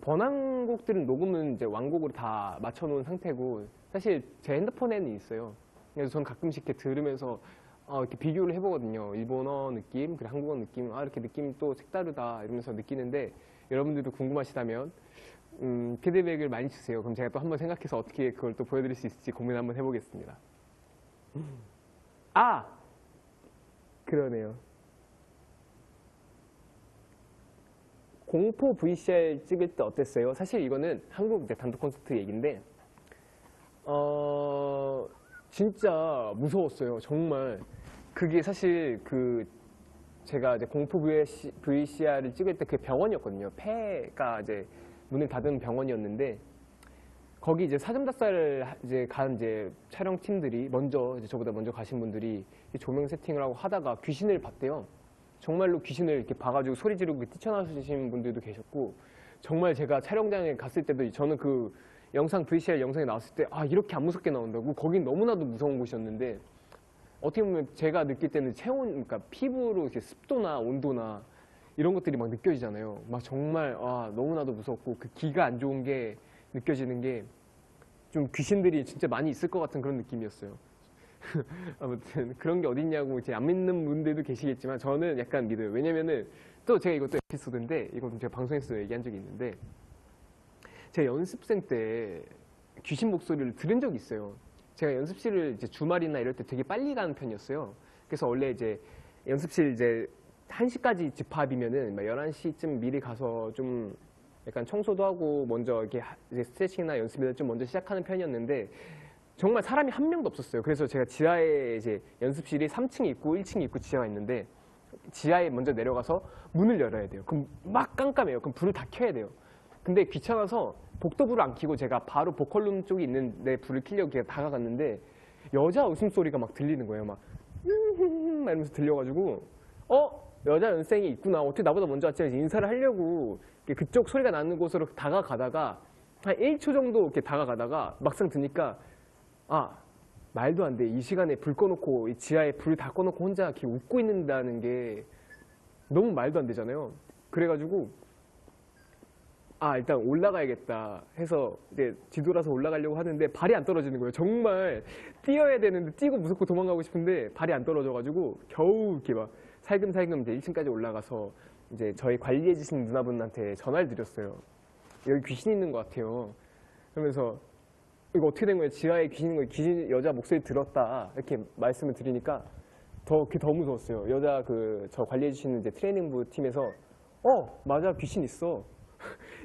번안곡들은 녹음은 이제 완곡으로 다 맞춰놓은 상태고 사실 제 핸드폰에는 있어요. 그래서 저는 가끔씩 이렇게 들으면서 이렇게 비교를 해보거든요. 일본어 느낌, 그리고 한국어 느낌, 이렇게 느낌이 또 색다르다 이러면서 느끼는데 여러분들도 궁금하시다면 피드백을 많이 주세요. 그럼 제가 또 한번 생각해서 어떻게 그걸 또 보여드릴 수 있을지 고민 한번 해보겠습니다. 그러네요. 공포 VCR 찍을 때 어땠어요? 사실 이거는 한국 이제 단독 콘서트 얘기인데 진짜 무서웠어요. 정말 그게 사실 제가 이제 공포 VCR을 찍을 때 그 병원이었거든요. 폐가 이제 문을 닫은 병원이었는데 거기 이제 사점닭살을 이제 간 이제 촬영 팀들이 이제 저보다 먼저 가신 분들이 조명 세팅을 하고 하다가 귀신을 봤대요. 정말로 귀신을 이렇게 봐가지고 소리 지르고 뛰쳐나오신 분들도 계셨고 정말 제가 촬영장에 갔을 때도 저는 그 영상 VCR 영상에 나왔을 때 이렇게 안 무섭게 나온다고 거긴 너무나도 무서운 곳이었는데 어떻게 보면 제가 느낄 때는 그러니까 피부로 이렇게 습도나 온도나 이런 것들이 막 느껴지잖아요. 막 정말 너무나도 무섭고 그 기가 안 좋은 게 느껴지는 게 좀 귀신들이 진짜 많이 있을 것 같은 그런 느낌이었어요. 아무튼 그런 게 어딨냐고 이제 안 믿는 분들도 계시겠지만 저는 약간 믿어요. 왜냐면은 또 제가 이것도 에피소드인데 이건 제가 방송에서 얘기한 적이 있는데 제가 연습생 때 귀신 목소리를 들은 적이 있어요. 제가 연습실을 이제 주말이나 이럴 때 되게 빨리 가는 편이었어요. 그래서 원래 이제 연습실 이제 1시까지 집합이면은 11시쯤 미리 가서 좀 약간 청소도 하고 먼저 이렇게 이제 스트레칭이나 연습을 좀 먼저 시작하는 편이었는데 정말 사람이 한 명도 없었어요. 그래서 제가 지하에 이제 연습실이 3층이 있고 1층이 있고 지하가 있는데 지하에 먼저 내려가서 문을 열어야 돼요. 그럼 막 깜깜해요. 그럼 불을 다 켜야 돼요. 근데 귀찮아서 복도불을 안 켜고 제가 바로 보컬룸 쪽에 있는데 불을 켜려고 다가갔는데 여자 웃음소리가 막 들리는 거예요. 막 이러면서 들려가지고 여자 연생이 있구나. 어떻게 나보다 먼저 왔지? 인사를 하려고 그쪽 소리가 나는 곳으로 다가가다가 한 1초 정도 이렇게 다가가다가 막상 드니까 말도 안 돼. 이 시간에 불 꺼놓고 이 지하에 불 다 꺼놓고 혼자 이렇게 웃고 있는다는 게 너무 말도 안 되잖아요. 그래가지고 일단 올라가야겠다 해서 이제 뒤돌아서 올라가려고 하는데 발이 안 떨어지는 거예요. 정말 뛰어야 되는데 뛰고 무섭고 도망가고 싶은데 발이 안 떨어져가지고 겨우 이렇게 막 살금살금 이제 1층까지 올라가서 이제 저희 관리해 주신 누나분한테 전화를 드렸어요. 여기 귀신 있는 것 같아요. 그러면서 이거 어떻게 된 거예요? 지하에 귀신 있는 거예요. 귀신 여자 목소리 들었다 이렇게 말씀을 드리니까 그게 더 무서웠어요. 여자 저 관리해 주시는 이제 트레이닝부 팀에서 맞아 귀신 있어.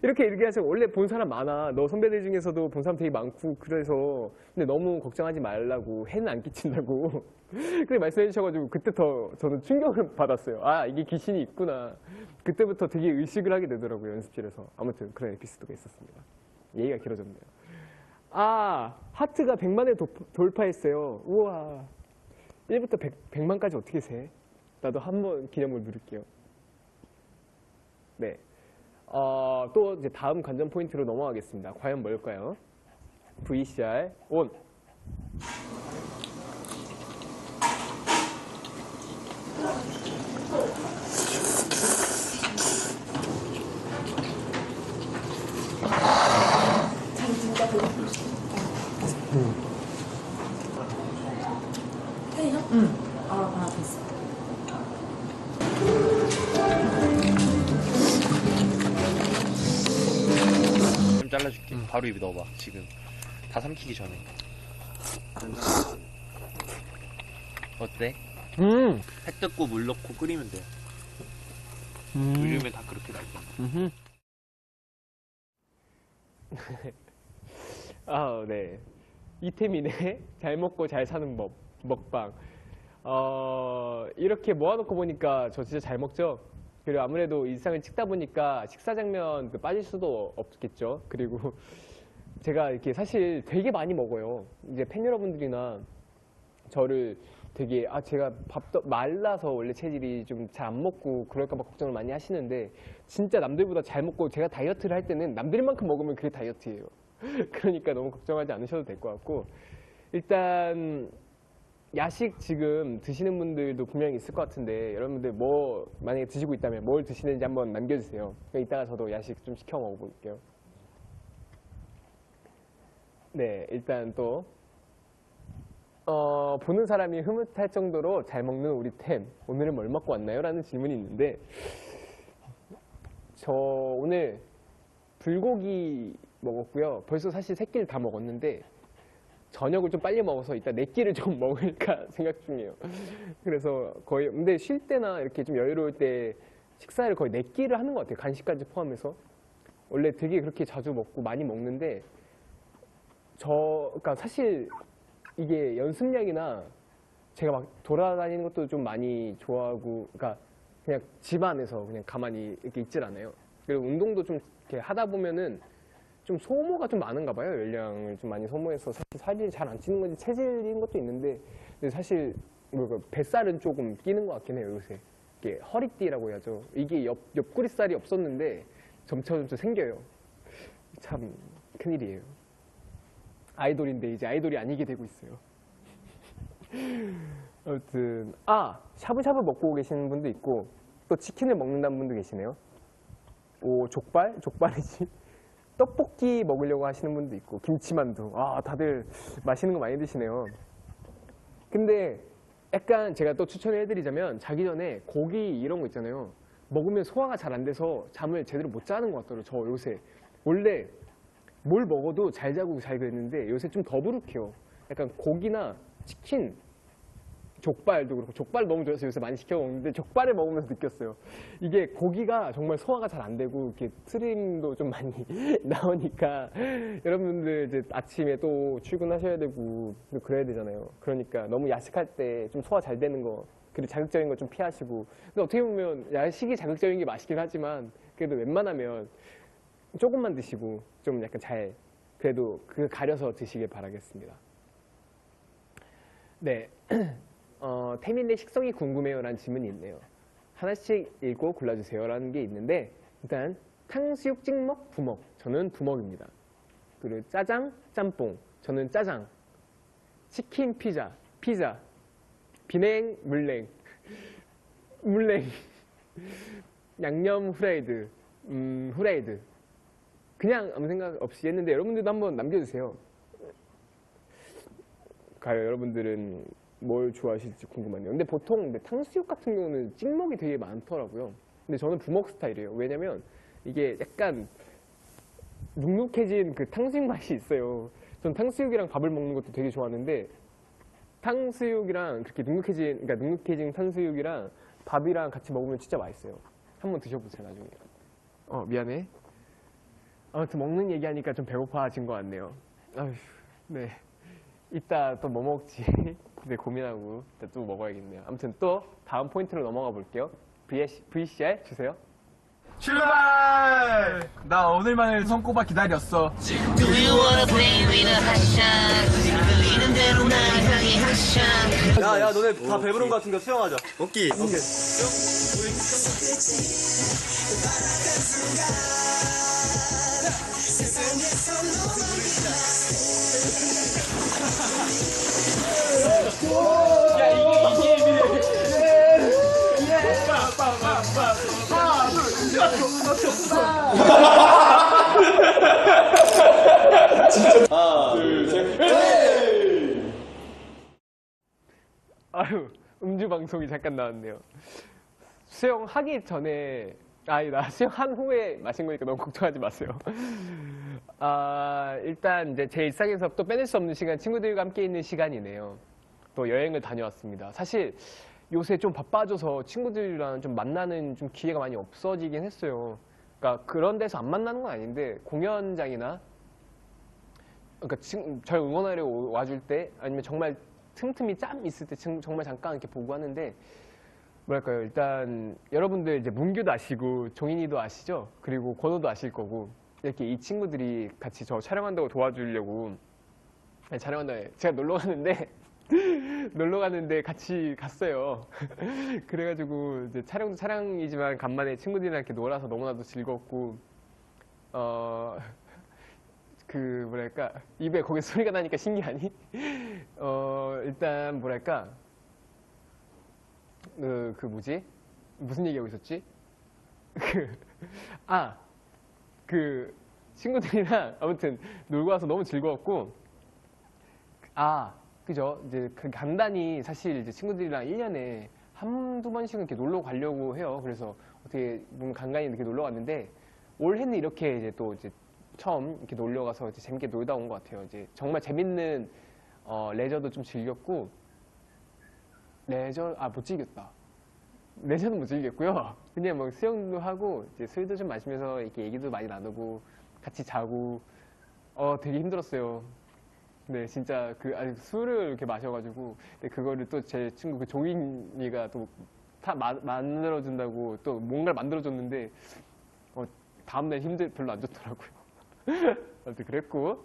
이렇게 하셔서 원래 본 사람 많아. 너 선배들 중에서도 본 사람 되게 많고 그래서 근데 너무 걱정하지 말라고 해는 안 끼친다고 그렇게 말씀해 주셔가지고 그때 더 저는 충격을 받았어요. 이게 귀신이 있구나. 그때부터 되게 의식을 하게 되더라고요. 연습실에서. 아무튼 그런 에피소드가 있었습니다. 얘기가 길어졌네요. 하트가 100만을 돌파했어요. 우와. 1부터 100만까지 어떻게 세? 나도 한번 기념을 누를게요. 네. 또 이제 다음 관전 포인트로 넘어가겠습니다. 과연 뭘까요? VCR 온. 테이너? 됐어. 좀 잘라줄게. 바로 입에 넣어봐. 지금 다 삼키기 전에. 어때? 음. 해 뜯고 물 넣고 끓이면 돼요. 요즘에 다 그렇게 나오잖아. 아, 네. 이태민의 잘 먹고 잘 사는 법, 먹방. 이렇게 모아놓고 보니까 저 진짜 잘 먹죠? 그리고 아무래도 일상을 찍다 보니까 식사 장면 빠질 수도 없겠죠? 그리고 제가 이렇게 사실 되게 많이 먹어요. 이제 팬 여러분들이나 저를 되게, 제가 밥도 말라서 원래 체질이 좀 잘 안 먹고 그럴까봐 걱정을 많이 하시는데 진짜 남들보다 잘 먹고 제가 다이어트를 할 때는 남들만큼 먹으면 그게 다이어트예요. 그러니까 너무 걱정하지 않으셔도 될 것 같고 일단 야식 지금 드시는 분들도 분명히 있을 것 같은데 여러분들 뭐 만약에 드시고 있다면 뭘 드시는지 한번 남겨주세요. 이따가 저도 야식 좀 시켜 먹어볼게요. 네, 일단 또 보는 사람이 흐뭇할 정도로 잘 먹는 우리 템 오늘은 뭘 먹고 왔나요? 라는 질문이 있는데 저 오늘 불고기 먹었고요. 벌써 사실 3끼를 다 먹었는데 저녁을 좀 빨리 먹어서 이따 4끼를 좀 먹을까 생각 중이에요. 그래서 거의 근데 쉴 때나 이렇게 좀 여유로울 때 식사를 거의 4끼를 하는 것 같아요. 간식까지 포함해서. 원래 되게 그렇게 자주 먹고 많이 먹는데 그러니까 사실 이게 연습량이나 제가 막 돌아다니는 것도 좀 많이 좋아하고 그러니까 그냥 집 안에서 그냥 가만히 이렇게 있질 않아요. 그리고 운동도 좀 이렇게 하다 보면은 좀 소모가 좀 많은가 봐요. 열량을 좀 많이 소모해서 사실 살이 잘 안 찌는 건지 체질인 것도 있는데 근데 사실 뱃살은 조금 끼는 것 같긴 해요. 요새 이게 허리띠라고 해야죠. 이게 옆구리살이 없었는데 점차 생겨요. 참 큰일이에요. 아이돌인데 이제 아이돌이 아니게 되고 있어요. 아무튼 샤브샤브 먹고 계시는 분도 있고 또 치킨을 먹는다는 분도 계시네요. 오, 족발이지. 떡볶이 먹으려고 하시는 분도 있고 김치만두. 다들 맛있는 거 많이 드시네요. 근데 약간 제가 또 추천을 해드리자면 자기 전에 고기 이런 거 있잖아요. 먹으면 소화가 잘 안 돼서 잠을 제대로 못 자는 것 같더라고요. 저 요새 원래 뭘 먹어도 잘 자고 잘 그랬는데 요새 좀 더부룩해요. 약간 고기나 치킨, 족발도 그렇고 족발 너무 좋아해서 요새 많이 시켜 먹는데 족발을 먹으면서 느꼈어요. 이게 고기가 정말 소화가 잘 안 되고 이렇게 트림도 좀 많이 나오니까 여러분들 이제 아침에 또 출근하셔야 되고 그래야 되잖아요. 그러니까 너무 야식할 때 좀 소화 잘 되는 거 그리고 자극적인 거 좀 피하시고 근데 어떻게 보면 야식이 자극적인 게 맛있긴 하지만 그래도 웬만하면 조금만 드시고 좀 약간 그래도 가려서 드시길 바라겠습니다. 네. 태민의 식성이 궁금해요 라는 질문이 있네요. 하나씩 읽고 골라주세요 라는 게 있는데 일단 탕수육, 찍먹, 부먹. 저는 부먹입니다. 그리고 짜장, 짬뽕. 저는 짜장. 치킨, 피자. 비냉, 물냉. 양념, 후라이드. 후라이드. 그냥 아무 생각 없이 했는데 여러분들도 한번 남겨주세요. 여러분들은 뭘 좋아하실지 궁금하네요. 근데 보통 탕수육 같은 경우는 찍먹이 되게 많더라고요. 근데 저는 부먹 스타일이에요. 왜냐면 이게 약간 눅눅해진 그 탕수육 맛이 있어요. 전 탕수육이랑 밥을 먹는 것도 되게 좋아하는데 탕수육이랑 그렇게 눅눅해진 탕수육이랑 밥이랑 같이 먹으면 진짜 맛있어요. 한번 드셔보세요 나중에. 미안해. 아무튼 먹는 얘기하니까 좀 배고파진 것 같네요. 아휴, 네. 이따 또 뭐 먹지? 네, 고민하고 이따 또 먹어야겠네요. 아무튼 또 다음 포인트로 넘어가 볼게요. VCR 주세요. 출발! 나 오늘만을 손꼽아 기다렸어. Do you wanna play with a passion 들리는 대로 날 향해 하션 야, 너네 다 배부른 거 같은데 수영하자. 오케이. 아유, 음주 방송이 잠깐 나왔네요. 수영하기 전에, 나 수영한 후에 마신 거니까 너무 걱정하지 마세요. 일단 이제 제 일상에서 또 빼낼 수 없는 시간, 친구들과 함께 있는 시간이네요. 또 여행을 다녀왔습니다. 사실 요새 좀 바빠져서 친구들이랑 좀 만나는 좀 기회가 많이 없어지긴 했어요. 그러니까 그런 데서 안 만나는 건 아닌데 공연장이나 그러니까 저를 응원하러 와줄 때 아니면 정말 틈틈이 짬 있을 때 정말 잠깐 이렇게 보고 하는데 뭐랄까요. 일단 여러분들 이제 문규도 아시고 종인이도 아시죠? 그리고 권호도 아실 거고 이렇게 이 친구들이 같이 저 촬영한다고 도와주려고 촬영한다고 제가 놀러 갔는데 같이 갔어요. 그래가지고 이제 촬영도 촬영이지만 간만에 친구들이랑 이렇게 놀아서 너무나도 즐겁고 그 뭐랄까 입에 거기 소리가 나니까 신기하니? 일단 뭐랄까 그 뭐지? 무슨 얘기하고 있었지? 그 친구들이랑 아무튼 놀고 와서 너무 즐거웠고 그죠? 이제 그 간단히 사실 이제 친구들이랑 1년에 한두 번씩은 이렇게 놀러 가려고 해요. 그래서 어떻게 보면 간간히 이렇게 놀러 갔는데 올해는 이렇게 이제 또 이제 처음 이렇게 놀러 가서 이제 재밌게 놀다 온 것 같아요. 이제 정말 재밌는 레저도 좀 즐겼고 못 즐겼다. 레저는 못 즐겼고요. 그냥 뭐 수영도 하고 이제 술도 좀 마시면서 이렇게 얘기도 많이 나누고 같이 자고 되게 힘들었어요. 네, 진짜 술을 이렇게 마셔가지고 근데 그거를 또 제 친구 그 종인이가 또 다 만들어준다고 또 뭔가를 만들어줬는데 다음날 별로 안 좋더라고요. 아무튼 그랬고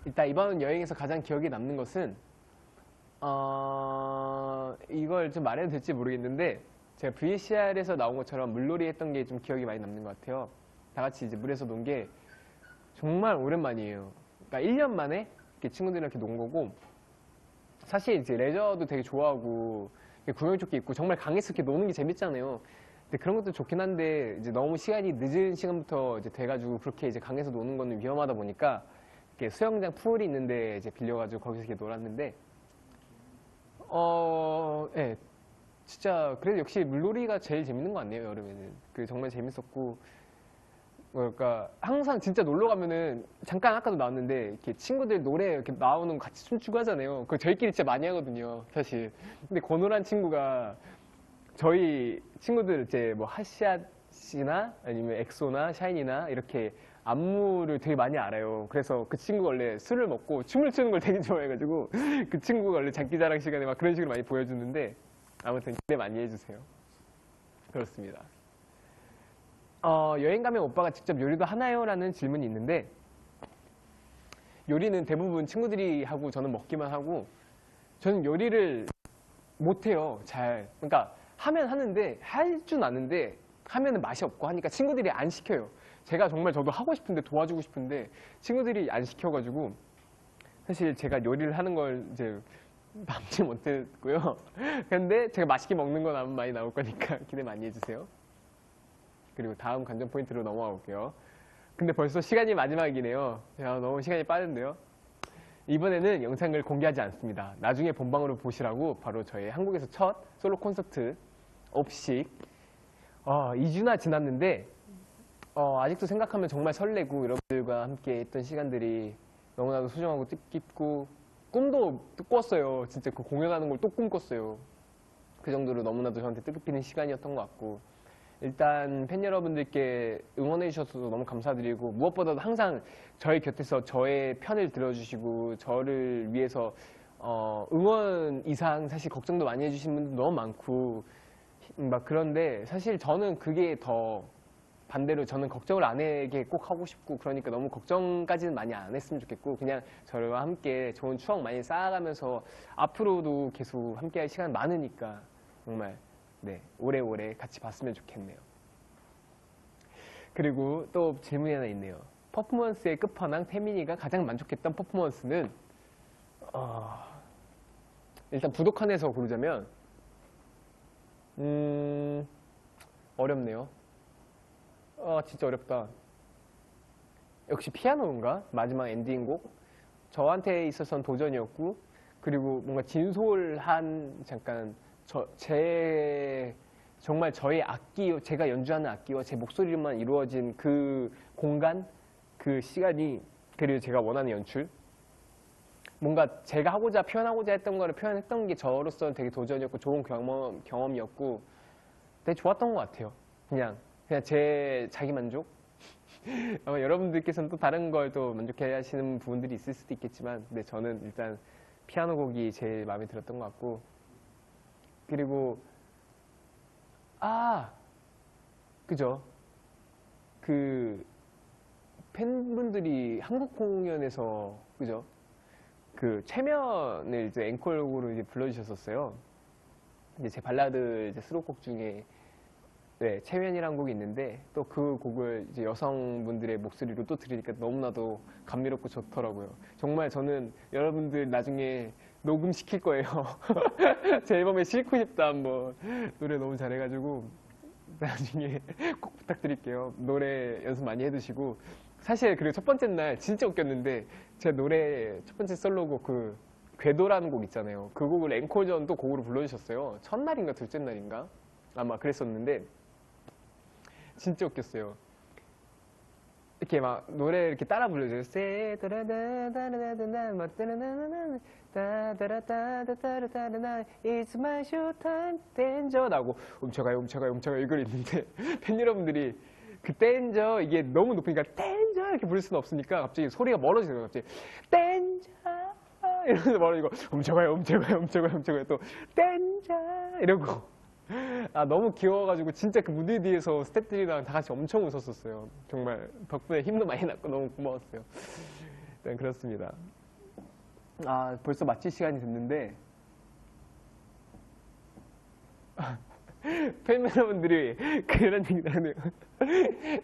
일단 이번 여행에서 가장 기억에 남는 것은 이걸 좀 말해도 될지 모르겠는데 제가 VCR에서 나온 것처럼 물놀이 했던 게 좀 기억이 많이 남는 것 같아요. 다 같이 이제 물에서 논 게 정말 오랜만이에요. 그러니까 1년 만에 이렇게 친구들이랑 이렇게 논 거고 사실 이제 레저도 되게 좋아하고 구명조끼 입고 정말 강에서 이렇게 노는 게 재밌잖아요. 근데 그런 것도 좋긴 한데 이제 너무 시간이 늦은 시간부터 이제 돼가지고 그렇게 이제 강에서 노는 거는 위험하다 보니까 이렇게 수영장 풀이 있는데 이제 빌려가지고 거기서 이렇게 놀았는데 네, 진짜 그래도 역시 물놀이가 제일 재밌는 것 같네요. 여름에는 정말 재밌었고 그러니까 항상 진짜 놀러 가면은 잠깐 아까도 나왔는데 이렇게 친구들 노래 이렇게 나오는 거 같이 춤추고 하잖아요. 그거 저희끼리 진짜 많이 하거든요, 사실. 근데 권호란 친구가 저희 친구들 이제 뭐 핫샷이나 아니면 엑소나 샤이니나 이렇게 안무를 되게 많이 알아요. 그래서 그 친구가 원래 술을 먹고 춤을 추는 걸 되게 좋아해가지고 그 친구가 원래 장기자랑 시간에 막 그런 식으로 많이 보여주는데 아무튼 기대 많이 해주세요. 그렇습니다. 여행 가면 오빠가 직접 요리도 하나요? 라는 질문이 있는데 요리는 대부분 친구들이 하고 저는 먹기만 하고 저는 요리를 못해요. 잘. 그러니까 하면 하는데 할 줄 아는데 하면은 맛이 없고 하니까 친구들이 안 시켜요. 제가 정말 저도 하고 싶은데 도와주고 싶은데 친구들이 안 시켜가지고 사실 제가 요리를 하는 걸 이제 남지 못했고요. 근데 제가 맛있게 먹는 건 아마 많이 나올 거니까 기대 많이 해주세요. 그리고 다음 관전 포인트로 넘어가 볼게요. 근데 벌써 시간이 마지막이네요. 야, 너무 시간이 빠른데요. 이번에는 영상을 공개하지 않습니다. 나중에 본방으로 보시라고 바로 저의 한국에서 첫 솔로 콘서트 업식 2주나 지났는데 아직도 생각하면 정말 설레고 여러분들과 함께 했던 시간들이 너무나도 소중하고 뜻깊고 꿈도 꿨어요. 진짜 그 공연하는 걸 또 꿈꿨어요. 그 정도로 너무나도 저한테 뜻깊은 시간이었던 것 같고 일단 팬 여러분들께 응원해 주셔서 너무 감사드리고 무엇보다도 항상 저의 곁에서 저의 편을 들어주시고 저를 위해서 응원 이상 사실 걱정도 많이 해주신 분들 너무 많고 막 그런데 사실 저는 그게 더 반대로 저는 걱정을 안 하게 꼭 하고 싶고 그러니까 너무 걱정까지는 많이 안 했으면 좋겠고 그냥 저와 함께 좋은 추억 많이 쌓아가면서 앞으로도 계속 함께 할 시간 많으니까 정말 네, 오래오래 같이 봤으면 좋겠네요. 그리고 또 질문이 하나 있네요. 퍼포먼스의 끝판왕 태민이가 가장 만족했던 퍼포먼스는 일단 부도칸에서 고르자면 어렵네요. 진짜 어렵다. 역시 피아노인가? 마지막 엔딩곡? 저한테 있어서는 도전이었고 그리고 뭔가 진솔한 잠깐 정말 저의 악기, 제가 연주하는 악기와 제 목소리로만 이루어진 그 공간, 그 시간이, 그리고 제가 원하는 연출. 뭔가 제가 하고자 표현하고자 했던 거를 표현했던 게 저로서는 되게 도전이었고 좋은 경험이었고 되게 좋았던 것 같아요. 그냥 제 자기 만족? 아마 여러분들께서는 또 다른 걸 또 만족해 하시는 부분들이 있을 수도 있겠지만 근데 저는 일단 피아노 곡이 제일 마음에 들었던 것 같고 그리고 그죠? 그 팬분들이 한국 공연에서 그죠? 그 최면을 이제 앵콜곡으로 이제 불러주셨었어요. 이제 제 발라드 이제 수록곡 중에 네, 최면이라는 곡이 있는데 또 그 곡을 이제 여성분들의 목소리로 또 들으니까 너무나도 감미롭고 좋더라고요. 정말 저는 여러분들 나중에 녹음시킬 거예요. 제 앨범에 싣고 싶다 한번 노래 너무 잘해가지고 나중에 꼭 부탁드릴게요. 노래 연습 많이 해두시고 사실 그리고 첫 번째 날 진짜 웃겼는데 제 노래 첫 번째 솔로곡 그 궤도라는 곡 있잖아요. 그 곡을 앵콜전 또 곡으로 불러주셨어요. 첫날인가 둘째 날인가 아마 그랬었는데 진짜 웃겼어요. 이렇게 막 노래 이렇게 따라 불러줘요. It's my showtime, danger 나고 훔쳐가요 이걸 있는데 팬 여러분들이 그 댄저 이게 너무 높으니까 댄저 이렇게 부를 수는 없으니까 갑자기 소리가 멀어지는 거예요. 갑자기 댄저 이러면서 멀어지고 훔쳐가요 또 댄저 이러고 너무 귀여워가지고 진짜 그 무대 뒤에서 스태프들이랑 다 같이 엄청 웃었었어요. 정말 덕분에 힘도 많이 났고 너무 고마웠어요. 일단 그렇습니다. 벌써 마칠 시간이 됐는데 팬 여러분들이 그런 얘기를 하네요.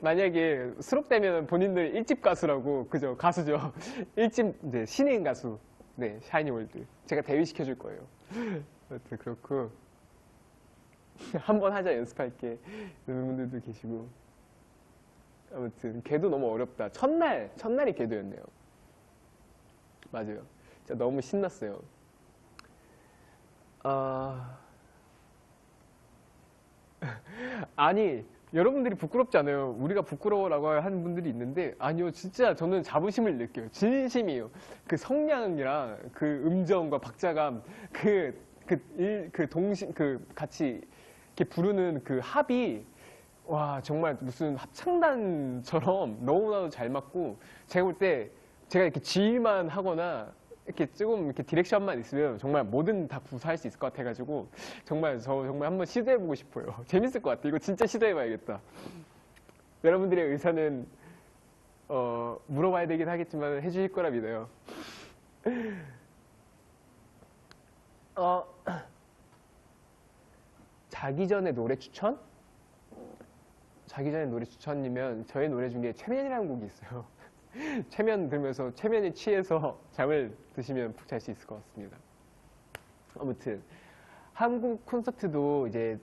만약에 수록되면 본인들 1집 가수라고 그죠? 가수죠. 1집 이제 신인 가수 네 샤이니월드 제가 데뷔시켜줄 거예요. 아무튼 그렇고 한번 하자 연습할게 이런 분들도 계시고 아무튼 걔도 너무 어렵다. 첫날이 걔도였네요. 맞아요. 진짜 너무 신났어요. 아니 여러분들이 부끄럽지 않아요. 우리가 부끄러워라고 하는 분들이 있는데 아니요 진짜 저는 자부심을 느껴요. 진심이에요. 그 성량이랑 그 음정과 박자감 같이 이렇게 부르는 그 합이 와 정말 무슨 합창단처럼 너무나도 잘 맞고 제가 볼 때 제가 이렇게 지휘만 하거나 이렇게 조금 이렇게 디렉션만 있으면 정말 뭐든 다 구사할 수 있을 것 같아가지고 정말 한번 시도해보고 싶어요. 재밌을 것 같아. 이거 진짜 시도해봐야겠다. 여러분들의 의사는 물어봐야 되긴 하겠지만 해주실 거라 믿어요. 자기 전에 노래 추천? 자기 전에 노래 추천이면 저의 노래 중에 최면이라는 곡이 있어요. 최면 들으면서 최면에 취해서 잠을 드시면 푹 잘 수 있을 것 같습니다. 아무튼 한국 콘서트도 이제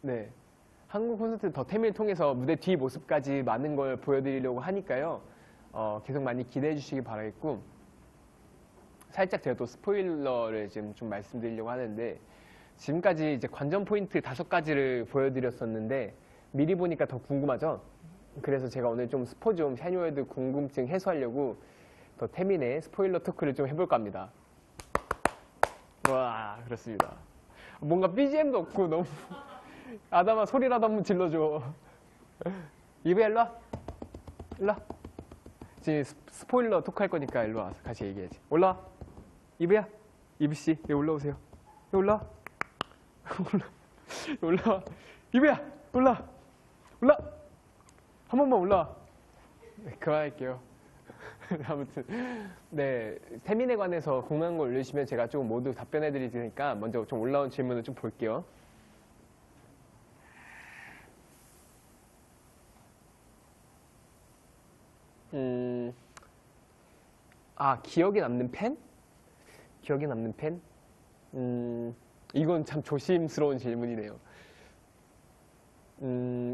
네 한국 콘서트 더 태민을 통해서 무대 뒤 모습까지 많은 걸 보여드리려고 하니까요. 계속 많이 기대해 주시기 바라겠고 살짝 제가 또 스포일러를 지금 좀 말씀드리려고 하는데 지금까지 이제 관전 포인트 5가지를 보여드렸었는데 미리 보니까 더 궁금하죠? 그래서 제가 오늘 좀 스포 좀 샤이니월드 궁금증 해소하려고 더 태민의 스포일러 토크를 좀 해볼까 합니다. 와 그렇습니다. 뭔가 BGM도 없고 너무 아담아 소리라도 한번 질러줘. 이브야 일로와 일로와 지금 스포일러 토크 할 거니까 일로와 같이 얘기해야지. 올라와 이브야 이브씨 여기 올라오세요. 여기 올라와 올라와 이브야 올라와 한 번만 올라와. 네, 그만할게요. 아무튼 네 태민에 관해서 궁금한 거 올려주시면 제가 좀 모두 답변해 드릴 테니까 먼저 좀 올라온 질문을 좀 볼게요. 기억에 남는 팬? 기억에 남는 팬? 이건 참 조심스러운 질문이네요.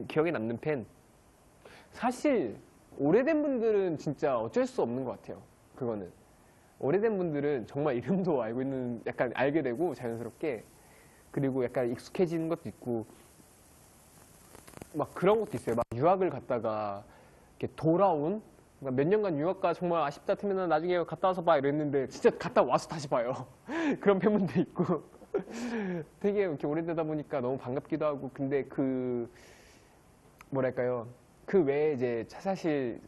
기억에 남는 팬? 사실 오래된 분들은 진짜 어쩔 수 없는 것 같아요. 그거는 오래된 분들은 정말 이름도 알고 있는 약간 알게 되고 자연스럽게 그리고 약간 익숙해지는 것도 있고 막 그런 것도 있어요. 막 유학을 갔다가 이렇게 돌아온 몇 년간 유학가 정말 아쉽다 태민아 나중에 갔다 와서 봐 이랬는데 진짜 갔다 와서 다시 봐요. 그런 팬분도 있고 되게 이렇게 오래되다 보니까 너무 반갑기도 하고 근데 그 뭐랄까요 그 외에 이제 사실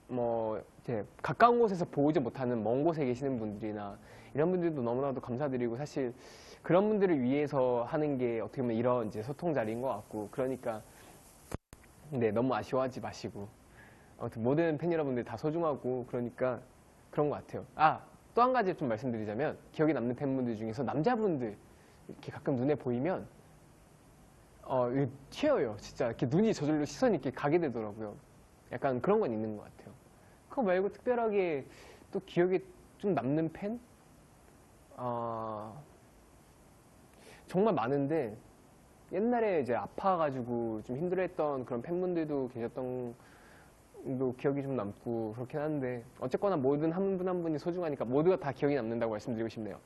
뭐 이제 가까운 곳에서 보지 못하는 먼 곳에 계시는 분들이나 이런 분들도 너무나도 감사드리고 사실 그런 분들을 위해서 하는 게 어떻게 보면 이런 이제 소통 자리인 것 같고 그러니까 네 너무 아쉬워하지 마시고 아무튼 모든 팬 여러분들 다 소중하고 그러니까 그런 것 같아요. 아 또 한 가지 좀 말씀드리자면 기억에 남는 팬분들 중에서 남자분들 이렇게 가끔 눈에 보이면 튀어요. 진짜 이렇게 눈이 저절로 시선이 이렇게 가게 되더라고요. 약간 그런 건 있는 것 같아요. 그거 말고 특별하게 또 기억에 좀 남는 팬? 정말 많은데 옛날에 이제 아파가지고 좀 힘들어했던 그런 팬분들도 계셨던 도 기억이 좀 남고 그렇긴 한데 어쨌거나 모든 한 분 한 분이 소중하니까 모두가 다 기억이 남는다고 말씀드리고 싶네요.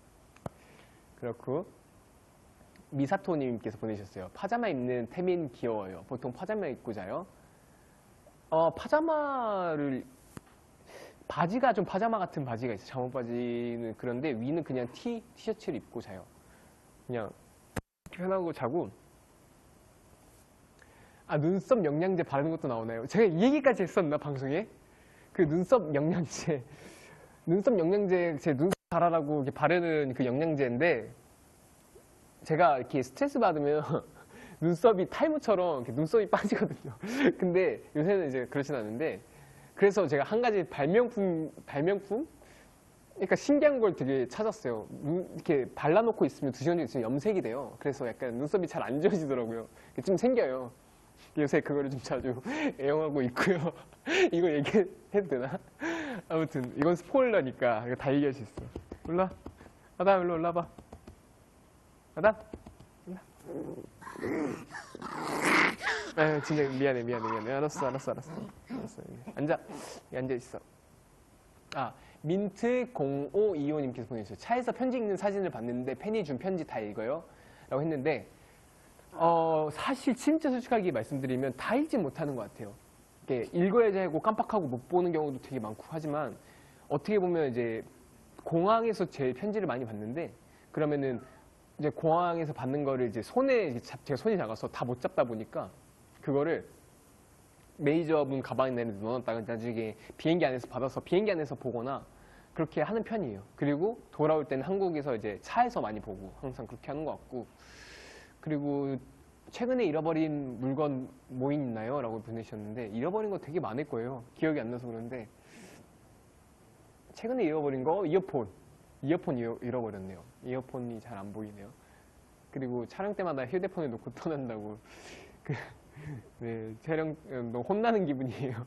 그렇고 미사토님께서 보내주셨어요. 파자마 입는 태민 귀여워요. 보통 파자마 입고 자요? 파자마를 바지가 좀 파자마 같은 바지가 있어요. 잠옷 바지는 그런데 위는 그냥 티셔츠를 입고 자요. 그냥 편하고 자고 눈썹 영양제 바르는 것도 나오나요? 제가 이 얘기까지 했었나 방송에? 그 눈썹 영양제 제 눈썹 자라라고 이렇게 바르는 그 영양제인데 제가 이렇게 스트레스 받으면 눈썹이 탈모처럼 이렇게 눈썹이 빠지거든요. 근데 요새는 이제 그렇진 않은데 그래서 제가 한 가지 발명품? 그러니까 신기한 걸 되게 찾았어요. 이렇게 발라놓고 있으면 2시간 정도 있으면 염색이 돼요. 그래서 약간 눈썹이 잘 안 지워지더라고요. 좀 생겨요. 요새 그거를 좀 자주 애용하고 있고요. 이거 얘기해도 되나? 아무튼 이건 스포일러니까 이거 다 얘기할 수 있어. 올라. 아담 일로 올라봐. 아담. 올라. 진짜 미안해. 알았어. 앉아. 앉아있어. 민트0525님께서 보내주셨어요. 차에서 편지 읽는 사진을 봤는데 팬이 준 편지 다 읽어요? 라고 했는데 사실 진짜 솔직하게 말씀드리면 다 읽지 못하는 것 같아요. 이렇게 읽어야지 하고 깜빡하고 못 보는 경우도 되게 많고 하지만 어떻게 보면 이제 공항에서 제 편지를 많이 받는데 그러면은 이제 공항에서 받는 거를 이제 제가 손이 작아서 다 못 잡다 보니까 그거를 매니저분 가방에 넣어놨다가 나중에 비행기 안에서 받아서 비행기 안에서 보거나 그렇게 하는 편이에요. 그리고 돌아올 때는 한국에서 이제 차에서 많이 보고 항상 그렇게 하는 것 같고 그리고 최근에 잃어버린 물건 뭐 있나요? 라고 보내주셨는데 잃어버린 거 되게 많을 거예요. 기억이 안 나서 그런데 최근에 잃어버린 거 이어폰 잃어버렸네요. 이어폰이 잘 안 보이네요. 그리고 촬영 때마다 휴대폰을 놓고 떠난다고 네, 촬영 너무 혼나는 기분이에요.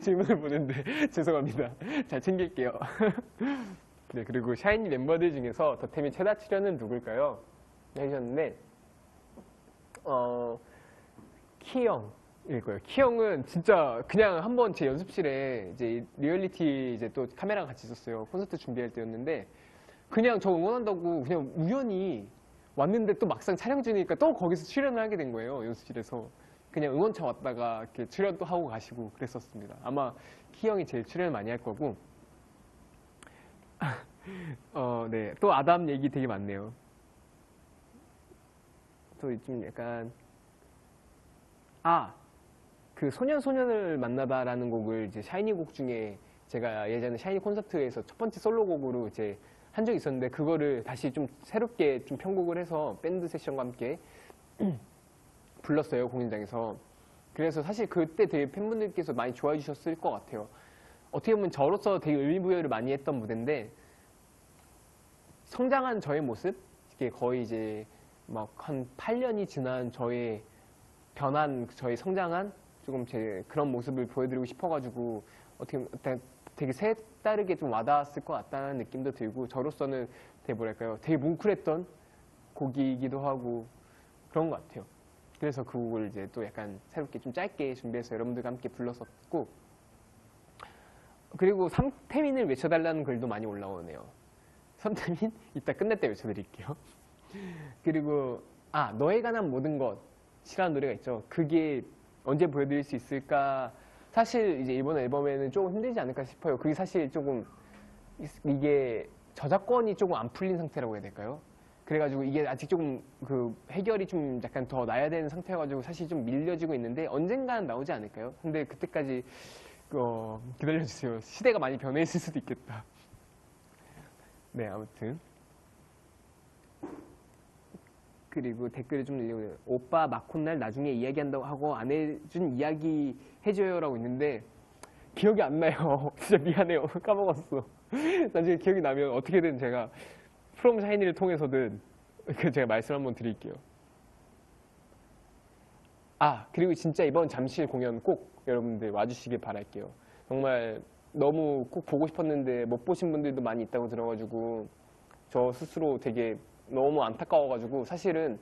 질문을 보는데 죄송합니다. 잘 챙길게요. 네, 그리고 샤이니 멤버들 중에서 더태민 최다 출연은 누굴까요? 해주셨는데 키형일 거예요. 키형은 진짜 그냥 한번 제 연습실에 이제 리얼리티 이제 또 카메라랑 같이 있었어요. 콘서트 준비할 때였는데 그냥 저 응원한다고 그냥 우연히 왔는데 또 막상 촬영 중이니까 또 거기서 출연을 하게 된 거예요. 연습실에서. 그냥 응원차 왔다가 이렇게 출연도 하고 가시고 그랬었습니다. 아마 키형이 제일 출연을 많이 할 거고 네. 또 아담 얘기 되게 많네요. 또 좀 약간 그 소년을 만나다라는 곡을 이제 샤이니 곡 중에 제가 예전에 샤이니 콘서트에서 첫 번째 솔로곡으로 이제 한 적이 있었는데 그거를 다시 좀 새롭게 좀 편곡을 해서 밴드 세션과 함께 불렀어요, 공연장에서. 그래서 사실 그때 되게 팬분들께서 많이 좋아해 주셨을 것 같아요. 어떻게 보면 저로서 되게 의미부여를 많이 했던 무대인데 성장한 저의 모습, 이게 거의 이제 막 한 8년이 지난 저의 변한, 저의 성장한 조금 제 그런 모습을 보여드리고 싶어가지고 어떻게 되게 색다르게 좀 와닿았을 것 같다는 느낌도 들고 저로서는 되게 뭐랄까요, 되게 뭉클했던 곡이기도 하고 그런 것 같아요. 그래서 그 곡을 이제 또 약간 새롭게 좀 짧게 준비해서 여러분들과 함께 불렀었고, 그리고 삼태민을 외쳐달라는 글도 많이 올라오네요. 삼태민? 이따 끝낼 때 외쳐드릴게요. 그리고 너에 관한 모든 것이라는 노래가 있죠. 그게 언제 보여드릴 수 있을까? 사실 이제 이번 앨범에는 조금 힘들지 않을까 싶어요. 그게 사실 조금 이게 저작권이 조금 안 풀린 상태라고 해야 될까요? 그래가지고 이게 아직 조금 그 해결이 좀 약간 더 나야 되는 상태여가지고 사실 좀 밀려지고 있는데 언젠간 나오지 않을까요? 근데 그때까지 기다려주세요. 시대가 많이 변해 있을 수도 있겠다. 네, 아무튼. 그리고 댓글을 좀 읽어요. 오빠 마콘날 나중에 이야기한다고 하고 안 해준 이야기 해줘요라고 있는데 기억이 안 나요. 진짜 미안해요. 까먹었어. 나중에 기억이 나면 어떻게든 제가 프롬 샤이니를 통해서든 제가 말씀 한번 드릴게요. 아, 그리고 진짜 이번 잠실 공연 꼭 여러분들 와주시길 바랄게요. 정말 너무 꼭 보고 싶었는데 못 보신 분들도 많이 있다고 들어가지고 저 스스로 되게 너무 안타까워가지고 사실은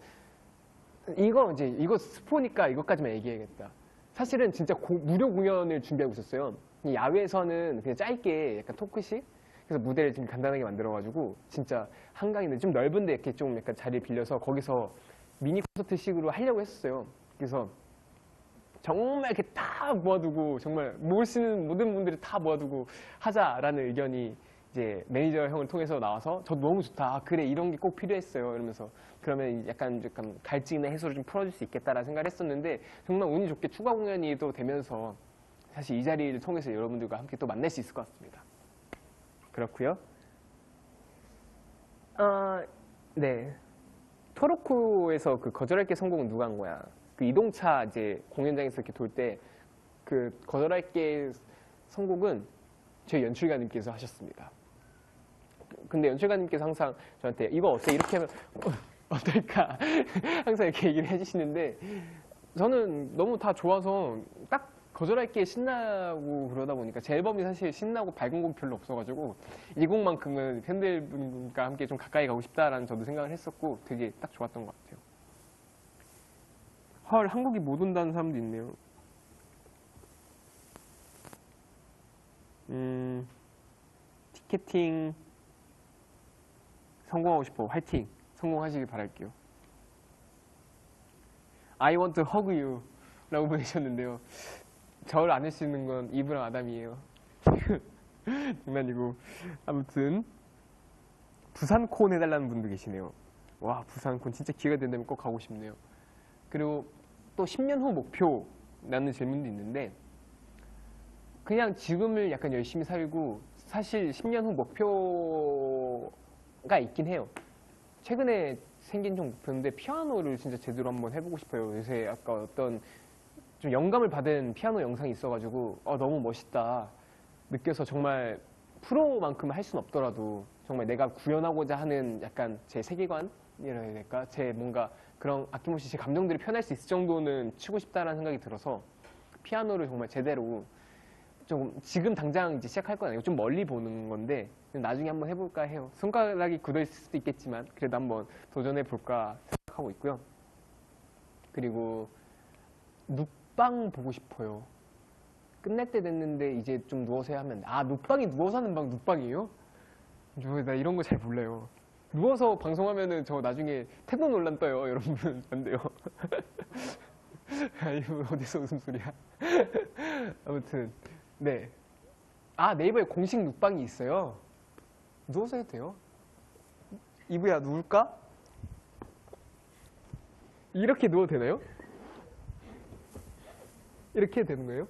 이거 스포니까 이것까지만 얘기해야겠다. 사실은 진짜 무료 공연을 준비하고 있었어요. 야외에서는 그냥 짧게 약간 토크식 그래서 무대를 좀 간단하게 만들어가지고 진짜 한강인데 좀 넓은데 이렇게 좀 약간 자리 빌려서 거기서 미니 콘서트식으로 하려고 했었어요. 그래서 정말 이렇게 다 모아두고 정말 모을 수 있는 모든 분들을 다 모아두고 하자라는 의견이 이제 매니저 형을 통해서 나와서 저도 너무 좋다. 아, 그래 이런 게 꼭 필요했어요. 이러면서 그러면 약간 갈증이나 해소를 좀 풀어줄 수 있겠다라는 생각을 했었는데 정말 운이 좋게 추가 공연이 또 되면서 사실 이 자리를 통해서 여러분들과 함께 또 만날 수 있을 것 같습니다. 그렇고요. 네. 토로코에서 그 거절할게 성공은 누가 한 거야? 그 이동차 이제 공연장에서 이렇게 돌 때 그 거절할게 선곡은 저희 연출가님께서 하셨습니다. 근데 연출가님께서 항상 저한테 이거 어때? 이렇게 하면 어떨까? 항상 이렇게 얘기를 해주시는데 저는 너무 다 좋아서 딱 거절할게 신나고 그러다 보니까 제 앨범이 사실 신나고 밝은 곡이 별로 없어가지고 이 곡만큼은 팬들분과 함께 좀 가까이 가고 싶다라는 저도 생각을 했었고 되게 딱 좋았던 것 같아요. 헐, 한국이 못 온다는 사람도 있네요. 티켓팅 성공하고 싶어. 화이팅! 성공하시길 바랄게요. I want to hug you 라고 보내셨는데요. 저를 안을 수 있는 건 이브랑 아담이에요. 장난이고. 아무튼 부산콘 해달라는 분도 계시네요. 와, 부산콘 진짜 기회가 된다면 꼭 가고 싶네요. 그리고 또 10년 후 목표라는 질문도 있는데 그냥 지금을 약간 열심히 살고 사실 10년 후 목표가 있긴 해요. 최근에 생긴 좀 목표인데 피아노를 진짜 제대로 한번 해보고 싶어요. 요새 아까 어떤 좀 영감을 받은 피아노 영상이 있어가지고 너무 멋있다 느껴서 정말 프로만큼 할 수는 없더라도 정말 내가 구현하고자 하는 약간 제 세계관이라 해야 될까? 제 뭔가 그런 아낌없이 제 감정들을 표현할 수 있을 정도는 치고 싶다라는 생각이 들어서 피아노를 정말 제대로 좀 지금 당장 이제 시작할 건 아니고 좀 멀리 보는 건데 나중에 한번 해볼까 해요. 손가락이 굳어 있을 수도 있겠지만 그래도 한번 도전해 볼까 생각하고 있고요. 그리고 눕방 보고 싶어요. 끝날 때 됐는데 이제 좀 누워서 해야 하면 눕방이 누워서 하는 방 눕방이에요? 나 이런 거 잘 몰라요. 누워서 방송하면은 저 나중에 태도 논란 떠요. 여러분 안 돼요. 이거 어디서 웃음소리야. 아무튼 네. 네이버에 공식 눕방이 있어요. 누워서 해도 돼요. 이브야 누울까? 이렇게 누워도 되나요? 이렇게 해도 되는 거예요?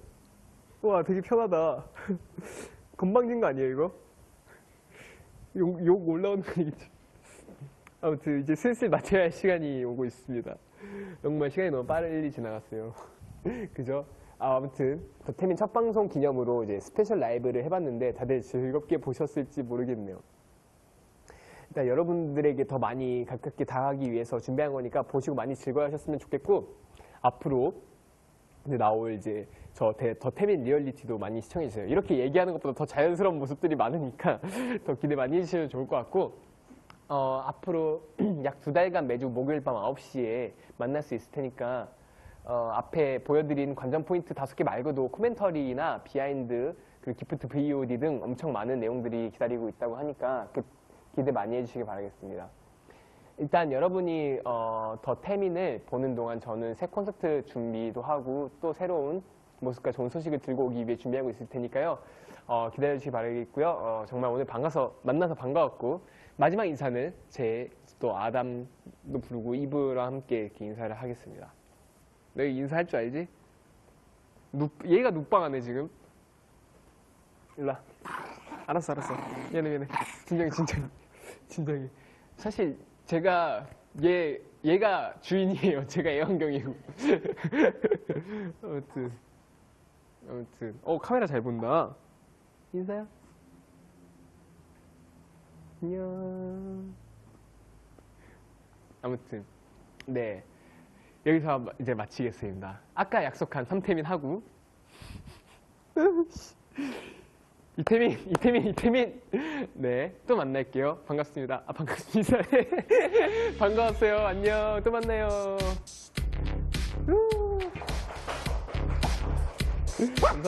와, 되게 편하다. 건방진 거 아니에요, 이거? 욕 올라오는 거 아니겠지? 아무튼 이제 슬슬 마쳐야 할 시간이 오고 있습니다. 정말 시간이 너무 빨리 지나갔어요. 그죠? 아무튼 더태민 첫 방송 기념으로 이제 스페셜 라이브를 해봤는데 다들 즐겁게 보셨을지 모르겠네요. 일단 여러분들에게 더 많이 가깝게 다가가기 위해서 준비한 거니까 보시고 많이 즐거워하셨으면 좋겠고 앞으로 나올 이제 더태민 리얼리티도 많이 시청해주세요. 이렇게 얘기하는 것보다 더 자연스러운 모습들이 많으니까 더 기대 많이 해주시면 좋을 것 같고 앞으로 약 2달간 매주 목요일 밤 9시에 만날 수 있을 테니까 앞에 보여드린 관전 포인트 5개 말고도 코멘터리나 비하인드 그리고 기프트 VOD 등 엄청 많은 내용들이 기다리고 있다고 하니까 기대 많이 해주시기 바라겠습니다. 일단 여러분이 더태민을 보는 동안 저는 새 콘서트 준비도 하고 또 새로운 모습과 좋은 소식을 들고 오기 위해 준비하고 있을 테니까요. 기다려주시기 바라겠고요. 정말 오늘 만나서 반가웠고, 마지막 인사는 또 아담도 부르고 이브랑 함께 이렇게 인사를 하겠습니다. 너 인사할 줄 알지? 얘가 눕방하네 지금. 일로와. 알았어. 미안해. 진정해. 사실 제가 얘가 주인이에요. 제가 애완경이고. 아무튼. 카메라 잘 본다. 인사야. 안녕. 아무튼 네, 여기서 이제 마치겠습니다. 아까 약속한 삼태민 하고 이태민 네, 또 만날게요. 반갑습니다. 반갑습니다. 반가웠어요. 안녕. 또 만나요.